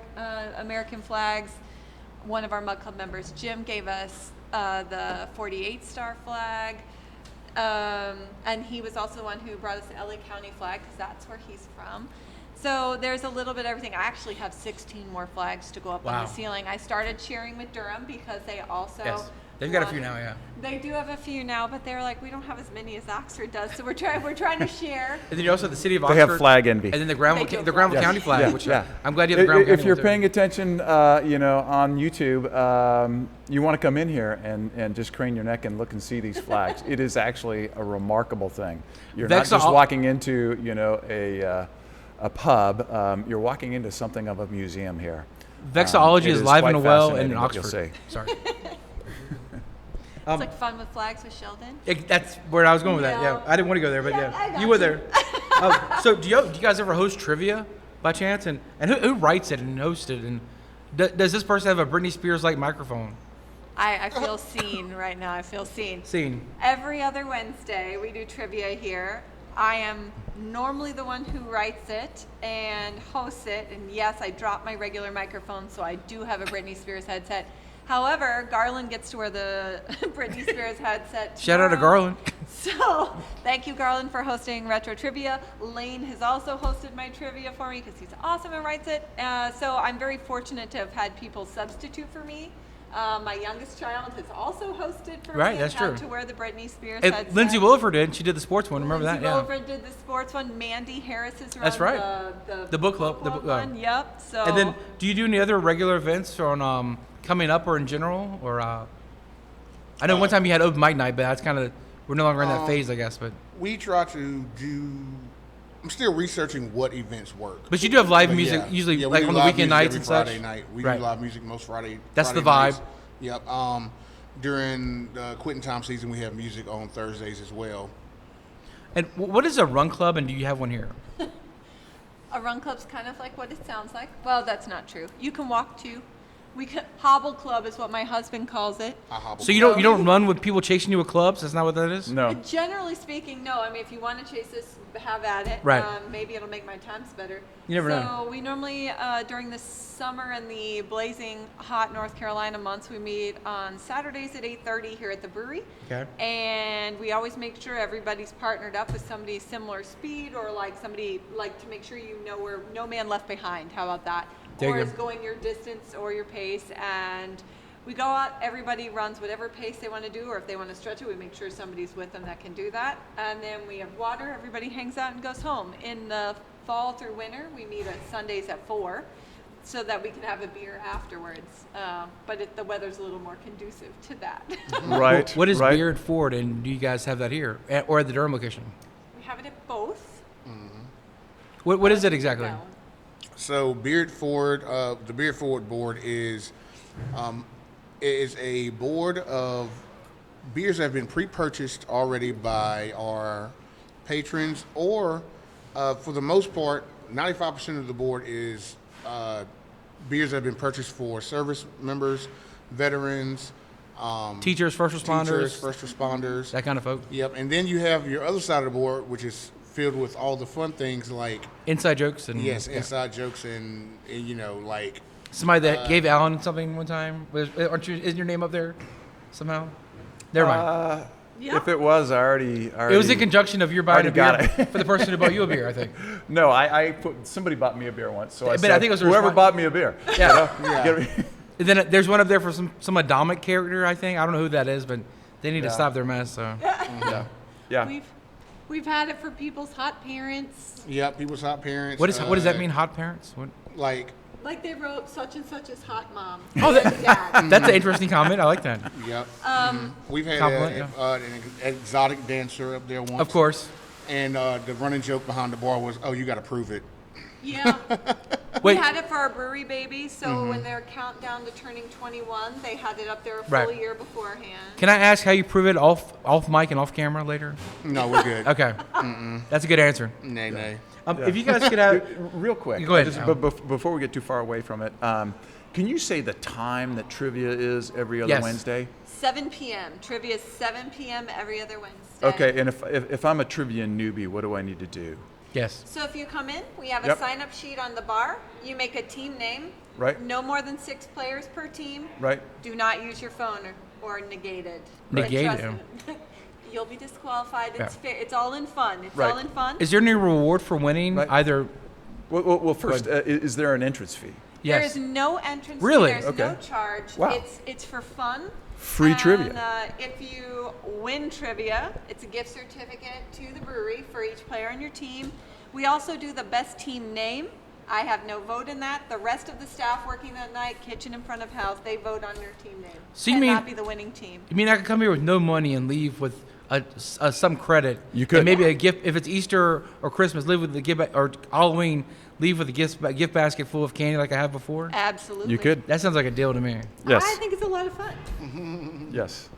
American flags. One of our Mud Club members, Jim, gave us the 48 star flag. And he was also the one who brought us the LA County flag because that's where he's from. So there's a little bit of everything. I actually have 16 more flags to go up on Wow. the ceiling. I started cheering with Durham because they also Yes. They've got a few now, yeah. They do have a few now, but they're like, we don't have as many as Oxford does, so we're trying to share. And then you also have the city of They Oxford. have flag envy. And then the They Granville, do the Granville flag. County flag, Yeah, which yeah. I'm glad you have the Granville County If you're one, too. paying attention, on YouTube, you want to come in here and just crane your neck and look and see these flags. It is actually a remarkable thing. You're not just walking into, a pub. You're walking into something of a museum here. Vexillology It is live quite and well in fascinating what you'll Oxford. see. Sorry. It's like fun with flags with Sheldon. That's where I was going with that. Yeah, No. I didn't want to go there, but I yeah, got you were you. there. So do you guys ever host trivia by chance? And who writes it and hosts it? And does this person have a Britney Spears like microphone? I feel seen right now. I feel seen. Scene. Every other Wednesday, we do trivia here. I am normally the one who writes it and hosts it. And yes, I drop my regular microphone, so I do have a Britney Spears headset. However, Garland gets to wear the Britney Spears headset. Shout out to tomorrow. Garland. So, thank you, Garland, for hosting Retro Trivia. Lane has also hosted my trivia for me because he's awesome and writes it. So, I'm very fortunate to have had people substitute for me. My youngest child has also hosted for Right, me. that's and had true. to wear the Britney Spears And headset. Lindsay Williford did. She did the sports one. Remember Lindsay that? Yeah. Williford did the sports one. Mandy Harris has run That's right. the book club. one. Yep. So. And then, do you do any other regular events on coming up or in general? Or I know one time you had open mic night, but that's kind of we're no longer in that phase, I guess. But We try to do. I'm still researching what events work. you do have live But music yeah. usually Yeah, we like do on the live weekend music nights every and such. Friday night. We Right. do live music most Friday. That's Friday the vibe. nights. Yep. During the Quentin time season, we have music on Thursdays as well. And what is a run club, and do you have one here? A run club's kind of like what it sounds like. Well, that's not true. You can walk too. Hobble club is what my husband calls it. I hobble So you don't run with people chasing you with clubs? That's not what that is? No. Generally speaking, no. I mean, if you want to chase this, have at it. Right. Maybe it'll make my times better. You never know. So we normally, during the summer and the blazing hot North Carolina months, we meet on Saturdays at 8:30 here at the brewery. Okay. And we always make sure everybody's partnered up with somebody similar speed or like somebody like to make sure you know where no man left behind. How about that? There you Or go. is going your distance or your pace, and we go out, everybody runs whatever pace they want to do, or if they want to stretch it, we make sure somebody's with them that can do that. And then we have water, everybody hangs out and goes home. In the fall through winter, we meet at Sundays at 4 so that we can have a beer afterwards. But the weather's a little more conducive to that. Right. What is right. Beard Ford, and do you guys have that here or at the Durham location? We have it at both. What is it exactly? No. So Beard Ford, the Beard Ford board is It is a board of beers that have been pre-purchased already by our patrons, or for the most part, 95% of the board is beers that have been purchased for service members, veterans, Teachers, first responders, that kind of folk. Yep, and then you have your other side of the board, which is filled with all the fun things like Inside jokes and inside jokes and like somebody that gave Alan something one time. Isn't your name up there somehow? Never mind. Yeah. If it was, I already. It was in conjunction of your buying a already beer got it. for the person who bought you a beer, I think. No, somebody bought me a beer once, so I But said, I think it was a whoever response- bought me a beer. Yeah. Yeah. And then there's one up there for some Adamic character, I think. I don't know who that is, but they need to Yeah. stop their mess. So Yeah. We've had it for people's hot parents. people's hot parents. what does that mean? Hot parents? What? Like, Like they wrote such and such as hot mom. Oh, Dad. that's an interesting comment. I like that. yep. We've had Compliment, an exotic dancer up there once. Of course. And the running joke behind the bar was, "Oh, you got to prove it." Yeah. Wait. We had it for our brewery baby, so when their countdown to turning 21, they had it up there a full Right. year beforehand. Can I ask how you prove it off mic and off camera later? No, we're good. Okay. That's a good answer. Nay. If you guys could have. Real quick. Go ahead, Just, Al. before we get too far away from it, can you say the time that trivia is every other Yes. Wednesday? 7 p.m. Trivia is 7 p.m. every other Wednesday. Okay, and if I'm a trivia newbie, what do I need to do? Yes. So if you come in, we have Yep. a sign-up sheet on the bar. You make a team name. Right. No more than 6 players per team. Right? Do not use your phone or negate it. Negate Trust it. me. You'll be disqualified. Yeah. It's fair. It's all in fun. It's Right. all in fun. Is there any reward for winning? Right. Either. Well first, is there an entrance fee? There Yes. is no entrance Really? fee. There's no Okay. charge. Wow. It's for fun. Free And, trivia. If you win trivia, it's a gift certificate to the brewery for each player on your team. We also do the best team name. I have no vote in that. The rest of the staff working that night, kitchen in front of house, they vote on their team name. So you and mean- not be the winning team. You mean I could come here with no money and leave with some credit? You could. And maybe a gift. If it's Easter or Christmas, leave with the gift or Halloween, leave with a gift basket full of candy like I have before. Absolutely. You could. That sounds like a deal to me. Yes. I think it's a lot of fun. Yes.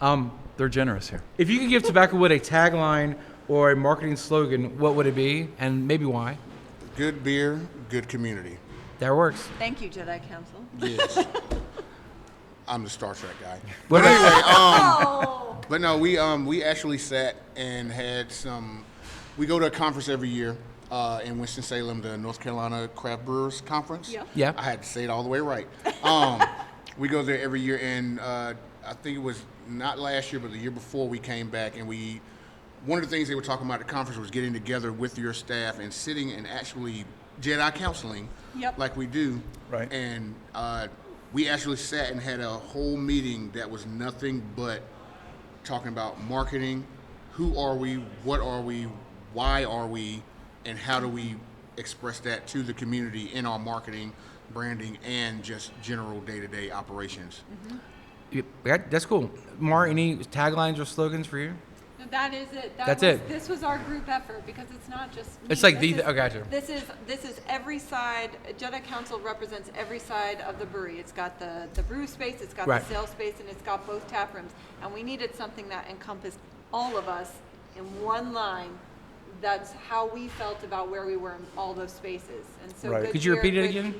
They're generous here. If you could give Tobacco Wood a tagline or a marketing slogan, what would it be, and maybe why? Good beer, good community. That works. Thank you, Jedi Council. Yes. I'm the Star Trek guy. What But about- anyway, Oh. but no, we actually sat and had some. We go to a conference every year in Winston-Salem, the North Carolina Craft Brewers Conference. Yeah. Yeah. I had to say it all the way right. We go there every year, and I think it was not last year, but the year before we came back, and one of the things they were talking about at the conference was getting together with your staff and sitting and actually Jedi counseling, Yep. like we do. Right. And we actually sat and had a whole meeting that was nothing but talking about marketing. Who are we? What are we? Why are we? And how do we express that to the community in our marketing, branding, and just general day-to-day operations? That's cool. Mar, any taglines or slogans for you? That is it. That's it. This was our group effort because it's not just me. It's like This the- is- oh, gotcha. This is every side. Jedi Council represents every side of the brewery. It's got the brew space, it's got Right. the sales space, and it's got both tap rooms. And we needed something that encompassed all of us in one line. That's how we felt about where we were in all those spaces. And so, Right. good Could you beer, repeat it good again?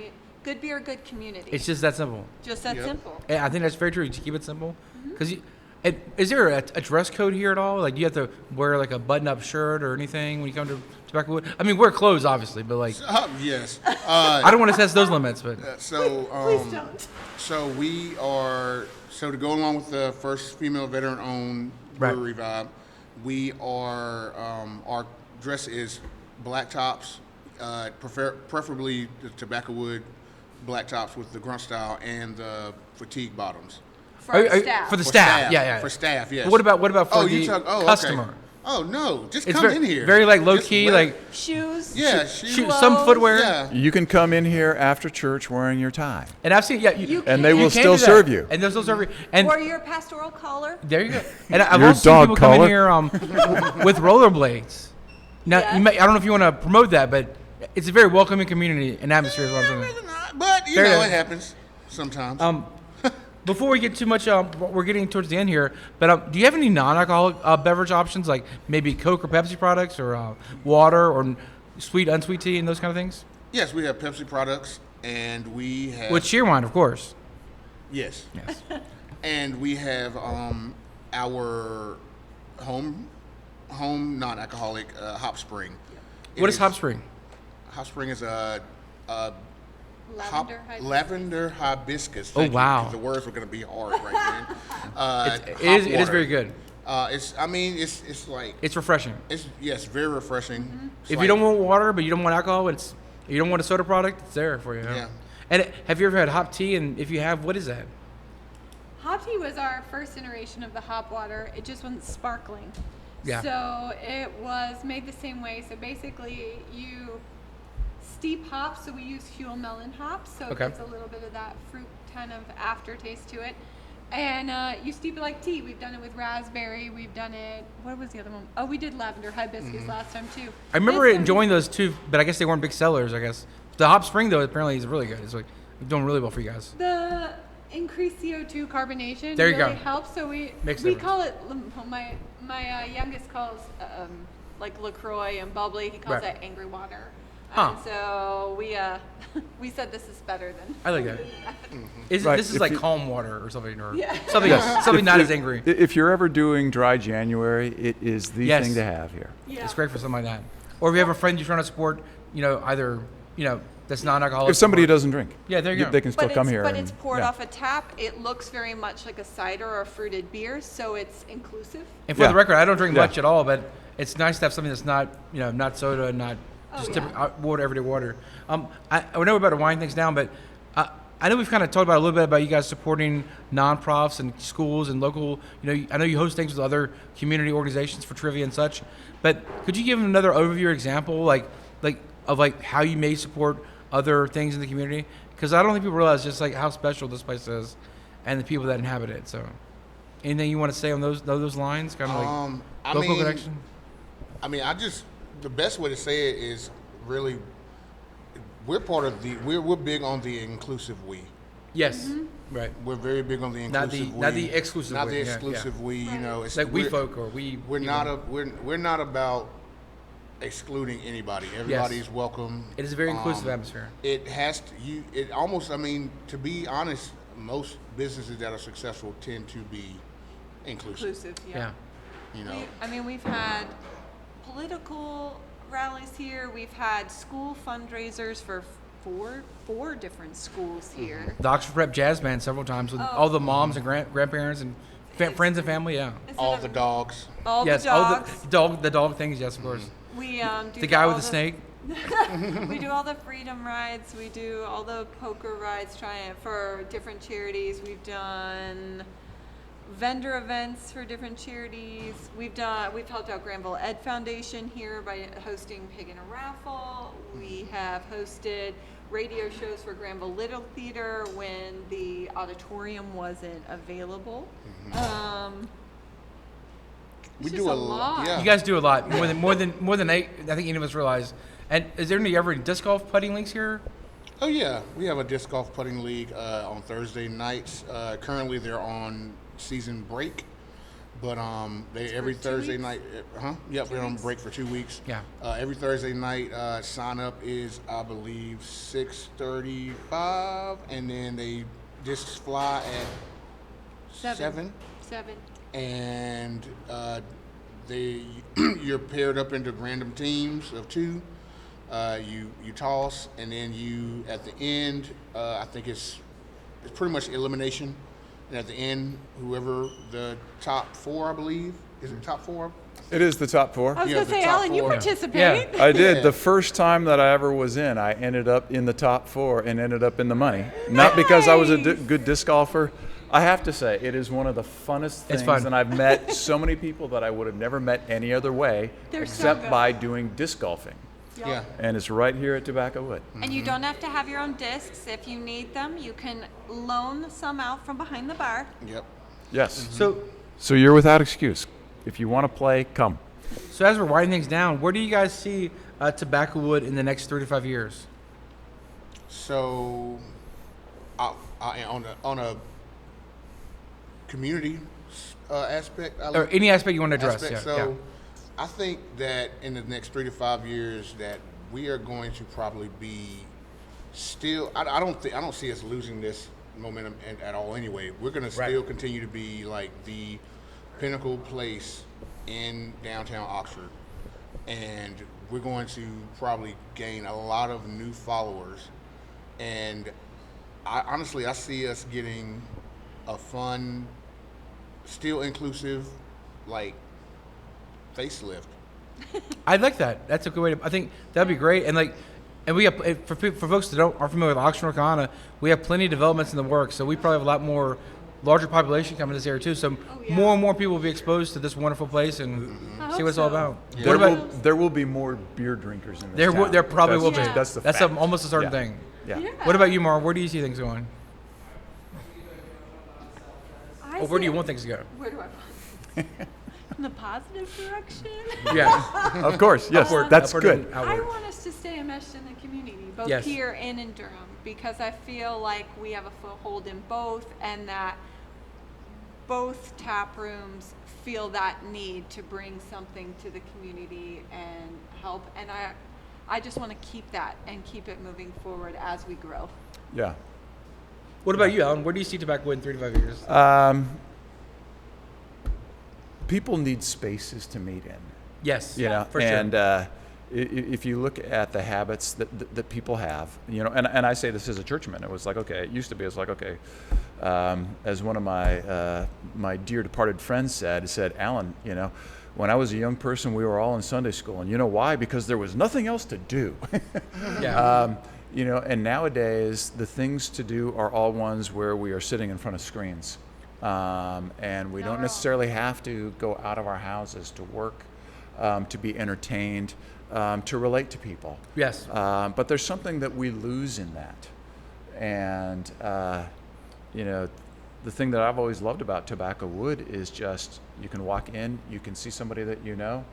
Good beer, good community. It's just that simple. just that Yep. simple. Yeah, I think that's very true. Just keep it simple. Because is there a dress code here at all? Like, do you have to wear like a button-up shirt or anything when you come to Tobacco Wood? I mean, wear clothes obviously, but like, Yes. I don't want to test those limits. But So, Please don't. so we are, so to go along with the first female veteran-owned Right. brewery vibe, we are, our dress is black tops, preferably the tobacco wood black tops with the grunt style and the fatigue bottoms. For our staff. for the staff, yeah. For staff, yes. But what about for the okay. customer? Oh no, just It's come very, in here. very like low Just key, wear- like shoes. yeah, some clothes. footwear. Yeah. You can come in here after church wearing your tie. And I've seen, yeah, And they you will can still do that. serve you. And they'll still serve you. And Or your pastoral collar. there you go. And I've Your also seen dog people come in collar. here with rollerblades. Now, Yes. I don't know if you want to promote that, but it's a very welcoming community and atmosphere. Is what I'm saying. But you Fair know, enough. it happens sometimes. Before we get too much, we're getting towards the end here. But do you have any non-alcoholic beverage options, like maybe Coke or Pepsi products, or water, or sweet, unsweet tea, and those kind of things? Yes, we have Pepsi products, and we have With Cheerwine, of course. yes, Yes. and we have our home non-alcoholic Hop Spring. What is Hop Spring? Hop Spring is a Lavender hibiscus. hibiscus. Oh, Thank you, wow. 'cause the words were going to be hard right now. It is very good. It's like It's refreshing. it's very refreshing. It's If like- you don't want water, but you don't want alcohol, you don't want a soda product, it's there for you. Yeah. And have you ever had hop tea? And if you have, what is that? Hop tea was our first iteration of the hop water. It just wasn't sparkling. Yeah. So it was made the same way. So basically, you steep hops. So we use Huel melon hops. So Okay. it gives a little bit of that fruit kind of aftertaste to it. And you steep it like tea. We've done it with raspberry. We've done it. What was the other one? Oh, we did lavender hibiscus last time too. I remember This one- enjoying those too, but I guess they weren't big sellers. I guess the Hop Spring though apparently is really good. It's like doing really well for you guys. The increased CO2 carbonation There you really go. helps. So we Makes a we difference. call it my youngest calls like LaCroix and bubbly. He calls Right. that angry water. Huh. And so we said this is better than. I like that. Right, This is if like you- calm water or something, or Yeah. something, Yes. something not If- as angry. If you're ever doing dry January, it is the Yes. thing to have here. Yeah. It's great for something like that. Or if you have a friend you're trying to support, either that's non-alcoholic. If somebody or- doesn't drink, Yeah, there you go. they can still come here. But and- it's poured yeah. off a tap. It looks very much like a cider or a fruited beer, so it's inclusive. And for Yeah. the record, I don't drink Yeah. much at all, but it's nice to have something that's not, not soda, not just yeah. typical water, everyday water. I know we're about to wind things down, but I know we've kind of talked about a little bit about you guys supporting nonprofits and schools and local. I know you host things with other community organizations for trivia and such. But could you give another overview or example, like how you may support other things in the community? Because I don't think people realize just like how special this place is, and the people that inhabit it. So, anything you want to say on those lines, kind of like local connection? The best way to say it is really, we're part of we're big on the inclusive we. Yes, right. We're very big on the Not the- inclusive we. not the exclusive Not we, the yeah, yeah. exclusive we. It's Like we we're- folk or we. We're not about excluding anybody. Everybody's welcome. It is a very inclusive atmosphere. It has to. To be honest, most businesses that are successful tend to be inclusive. Inclusive, Yeah. We've had political rallies here. We've had school fundraisers for four different schools here. The Oxford Prep Jazz Band several times with all the moms and grandparents and friends and family. Yeah. It's All an- the dogs. all Yes. the dogs. The dog things. Yes, of course. We do The guy all with the snake. We do all the freedom rides. We do all the poker rides, trying for different charities. We've done vendor events for different charities. We've helped out Granville Ed Foundation here by hosting Pig in a Raffle. We have hosted radio shows for Granville Little Theater when the auditorium wasn't available. We just do a lot. Yeah. You guys do a lot more than I think any of us realize. And is there any ever disc golf putting leagues here? Oh yeah, we have a disc golf putting league on Thursday nights. Currently, they're on season break, but every for 2 Thursday weeks? night. Yep, we're on break for 2 weeks. Yeah. Every Thursday night, sign up is I believe 6:35, and then they discs fly at 7. 7. And you're paired up into random teams of 2. You toss, and then you at the end. I think it's pretty much elimination. And at the end, whoever the top 4, I believe, is it top 4? It is the top 4. I was Yeah, gonna the say, top Alan, you 4. participate. Yeah. I did. Yeah. The first time that I ever was in, I ended up in the top 4 and ended up in the money. Not because I was a Nice. good disc golfer. I have to say, it is one of the funnest It's things, fun. and I've met so many people that I would have never met any other way They're so except good. by doing disc golfing. Yup. Yeah. And it's right here at Tobacco Wood. And you don't have to have your own discs. If you need them, you can loan some out from behind the bar. Yep. Yes. So So you're without excuse. If you want to play, come. So as we're winding things down, where do you guys see Tobacco Wood in the next 3 to 5 years? So, on a community aspect. Or any aspect you want to address. aspect. Yeah, So yeah. I think that in the next 3 to 5 years that we are going to probably be still. I don't see us losing this momentum at all. Anyway, we're going to Right. still continue to be like the pinnacle place in downtown Oxford, and we're going to probably gain a lot of new followers. And honestly, I see us getting a fun, still inclusive, like facelift. I like that. That's a good way to. I think that'd be great. And we have for folks that aren't familiar with Oxford, North Carolina, we have plenty of developments in the works. So we probably have a lot more larger population coming to this area too. So yeah. more and more people will be exposed to this wonderful place and see what it's all about. Yeah. What about There will be more beer drinkers in this town. there probably will be. That's the That's fact. almost a certain Yeah. thing. Yeah. What about you, Mar? Where do you see things going? Or where do you see want things to go? Where do I want? In the positive direction? Yeah. Of course, yes, Upward- that's upward good. and I outward. want us to stay enmeshed in the community, both Yes. here and in Durham, because I feel like we have a foothold in both, and that both tap rooms feel that need to bring something to the community and help. And I just want to keep that and keep it moving forward as we grow. Yeah. What about you, Alan? Where do you see Tobacco Wood in 3 to 5 years? People need spaces to meet in. Yes. You know, for sure. and if you look at the habits that people have, you know, and I say this as a churchman, it was like, okay, it used to be, it's like, okay, as one of my dear departed friends said, Alan, you know, when I was a young person, we were all in Sunday school, and you know why? Because there was nothing else to do. Yeah. You know, and nowadays the things to do are all ones where we are sitting in front of screens. And we don't necessarily have to go out of our houses to work, to be entertained, to relate to people. Yes. But there's something that we lose in that. And, you know, the thing that I've always loved about Tobacco Wood is just you can walk in, you can see somebody that you know,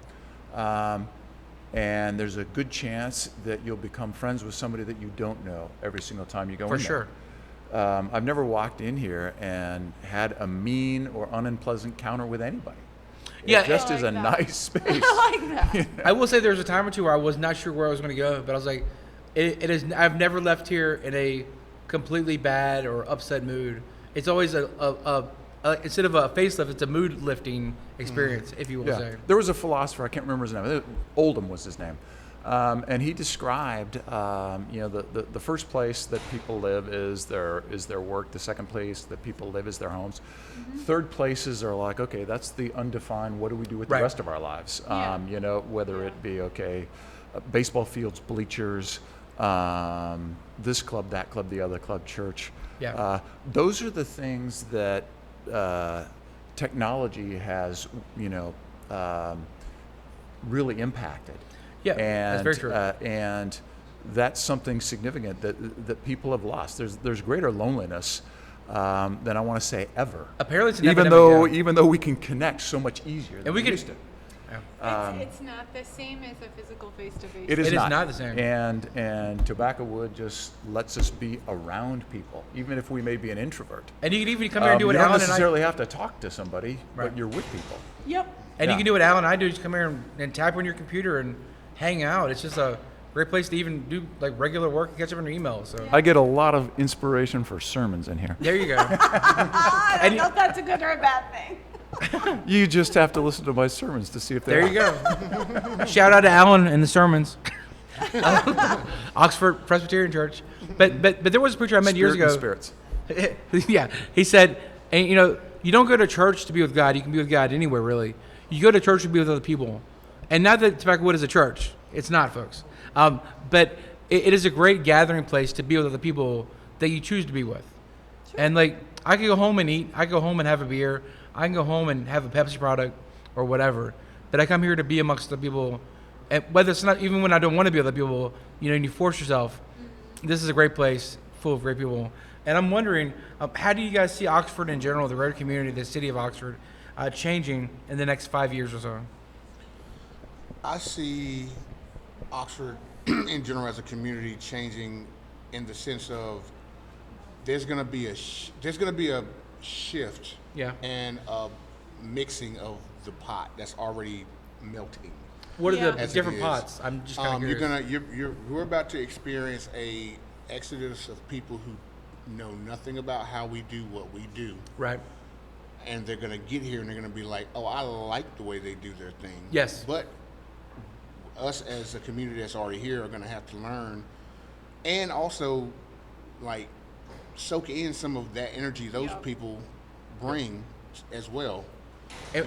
and there's a good chance that you'll become friends with somebody that you don't know every single time you go For in there. sure. I've never walked in here and had a mean or unpleasant encounter with anybody. Yeah, It just I is like a that. nice space. I like that. I will say there was a time or two where I was not sure where I was going to go, but I was like, it is. I've never left here in a completely bad or upset mood. It's always a instead of a facelift, it's a mood lifting experience, if you will Yeah. say. There was a philosopher, I can't remember his name, Oldham was his name. And he described, you know, the first place that people live is their work. The second place that people live is their homes. Third places are like, okay, that's the undefined. What do we do with Right. the rest of our lives? Yeah. You know, whether it be baseball fields, bleachers, this club, that club, the other club, church. Yeah. Those are the things that technology has, you know, really impacted. Yeah, And, that's very true. And that's something significant that people have lost. There's greater loneliness than I want to say ever. Apparently, it's an even epidemic, yeah. even though we can connect so much easier than we we can- used to. It's not the same as a physical face-to-face. It is It is not. not the same. And Tobacco Wood just lets us be around people, even if we may be an introvert. And you can even come here and do what you don't Alan and I. necessarily have to talk to somebody, Right. but you're with people. Yep. And Yeah. you can do what Alan and I do. Just come here and type on your computer and hang out. It's just a great place to even do like regular work and catch up on your emails. So I get a lot of inspiration for sermons in here. there you go. I And don't know if that's a good or a bad thing. You just have to listen to my sermons to see if they There you go. Shout out to Alan and the sermons. Oxford Presbyterian Church. But there was a preacher I met years Spirit and ago. spirits. Yeah, he said, and you know, you don't go to church to be with God. You can be with God anywhere, really. You go to church to be with other people. And not that Tobacco Wood is a church. It's not, folks. But it is a great gathering place to be with other people that you choose to be with. And like, I could go home and eat. I could go home and have a beer. I can go home and have a Pepsi product or whatever. But I come here to be amongst the people. And whether it's not, even when I don't want to be with other people, you know, and you force yourself. This is a great place full of great people. And I'm wondering, how do you guys see Oxford in general, the greater community, the city of Oxford, changing in the next 5 years or so? I see Oxford in general as a community changing in the sense of there's going to be a shift Yeah. and a mixing of the pot that's already melting. What are Yeah. the As it different is. pots? I'm just kind of curious. We're about to experience a exodus of people who know nothing about how we do what we do, Right. and they're gonna get here and they're gonna be like, "Oh, I like the way they do their thing." Yes. But us as a community that's already here are gonna have to learn, and also like soak in some of that energy those Yep. people bring as well. Yeah,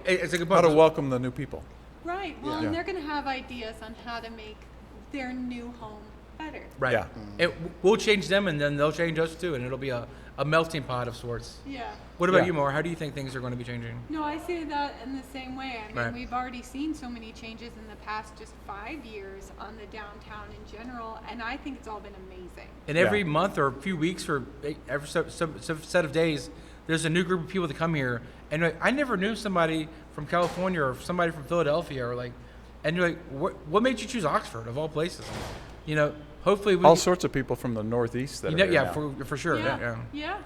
it's a good How point. to welcome the new people. Right. Well, Yeah. and they're going to have ideas on how to make their new home better. Right. Yeah. We'll change them, and then they'll change us too, and it'll be a melting pot of sorts. Yeah. What about Yeah. you, Maura? How do you think things are going to be changing? No, I see that in the same way. I mean, Right. we've already seen so many changes in the past just 5 years on the downtown in general, and I think it's all been amazing. And Yeah. every month or a few weeks or every some set of days, there's a new group of people that come here. And like, I never knew somebody from California or somebody from Philadelphia or like, and you're like, what made you choose Oxford of all places? You know, hopefully we All sorts of people from the Northeast that you are know, here yeah, now. for sure. Yeah. Yeah.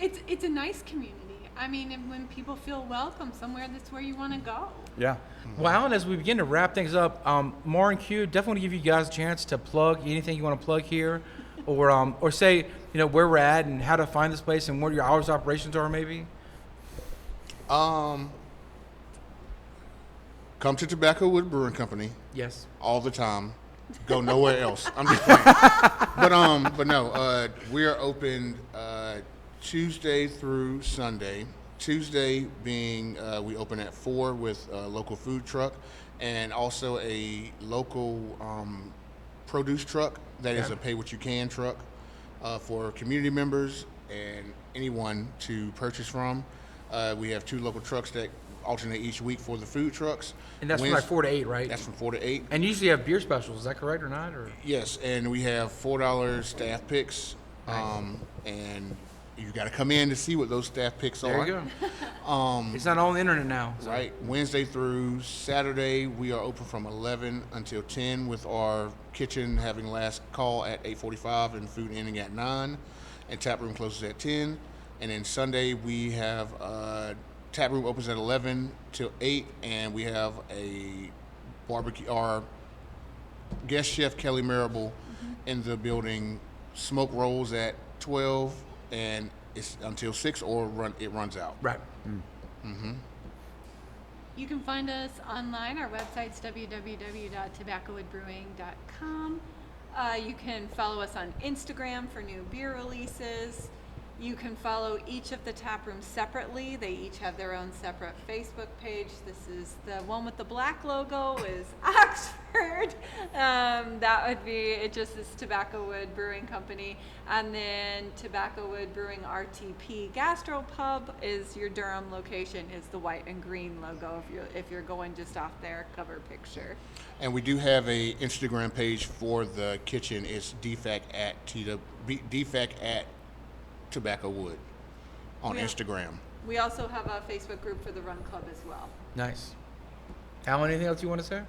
It's a nice community. I mean, and when people feel welcome somewhere, that's where you want to go. Yeah. Well, Alan, as we begin to wrap things up, Maura and Q, definitely give you guys a chance to plug anything you want to plug here, or say where we're at and how to find this place and what your hours of operations are, maybe. Come to Tobacco Wood Brewing Company Yes. all the time. Go nowhere else. I'm just playing. But no, we are open Tuesday through Sunday. Tuesday being we open at 4 with a local food truck and also a local produce truck that is a pay what you can truck for community members and anyone to purchase from. We have 2 local trucks that alternate each week for the food trucks. And that's from like 4 to 8, right? That's from 4 to 8. And usually you have beer specials. Is that correct or not? Or Yes, and we have $4 staff picks, and you got to come in to see what those staff picks there are. you go. It's not on the internet now. So. Right, Wednesday through Saturday, we are open from 11 until 10 with our kitchen having last call at 8:45 and food ending at 9, and tap room closes at 10. And then Sunday we have tap room opens at 11 till 8, and we have a barbecue. Our guest chef Kelly Marable in the building. Smoke rolls at 12, and it's until 6 or it runs out. Right. You can find us online. Our website's www.tobaccowoodbrewing.com. You can follow us on Instagram for new beer releases. You can follow each of the tap rooms separately. They each have their own separate Facebook page. This is the one with the black logo is Oxford. That would be, it just is Tobacco Wood Brewing Company. And then Tobacco Wood Brewing RTP Gastropub is your Durham location, is the white and green logo if you're going just off their cover picture. And we do have a Instagram page for the kitchen. It's DFAC at Tobacco Wood on Yeah. Instagram. We also have a Facebook group for the Run Club as well. Nice. Alan, anything else you want to say?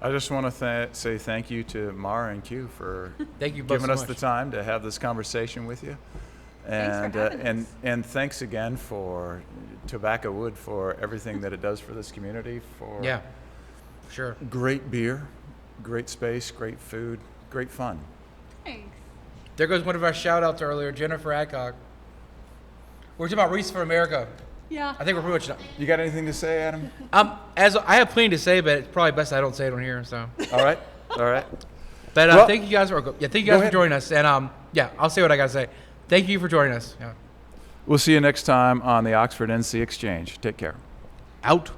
I just want to say thank you to Maura and Q for Thank you both giving so us much. the time to have this conversation with you. Thanks for having us. And thanks again for Tobacco Wood for everything that it does for this community, for Yeah. Sure. great beer, great space, great food, great fun. Thanks. There goes one of our shout outs earlier, Jennifer Adcock. We're talking about Reese for America. Yeah. I think we're pretty much done. You got anything to say, Adam? As I have plenty to say, but it's probably best I don't say it on here. So, All right. All right. but Well- thank you guys for thank you Go guys for ahead. joining us. And yeah, I'll say what I gotta say. Thank you for joining us. Yeah. We'll see you next time on the Oxford NC Exchange. Take care. Out.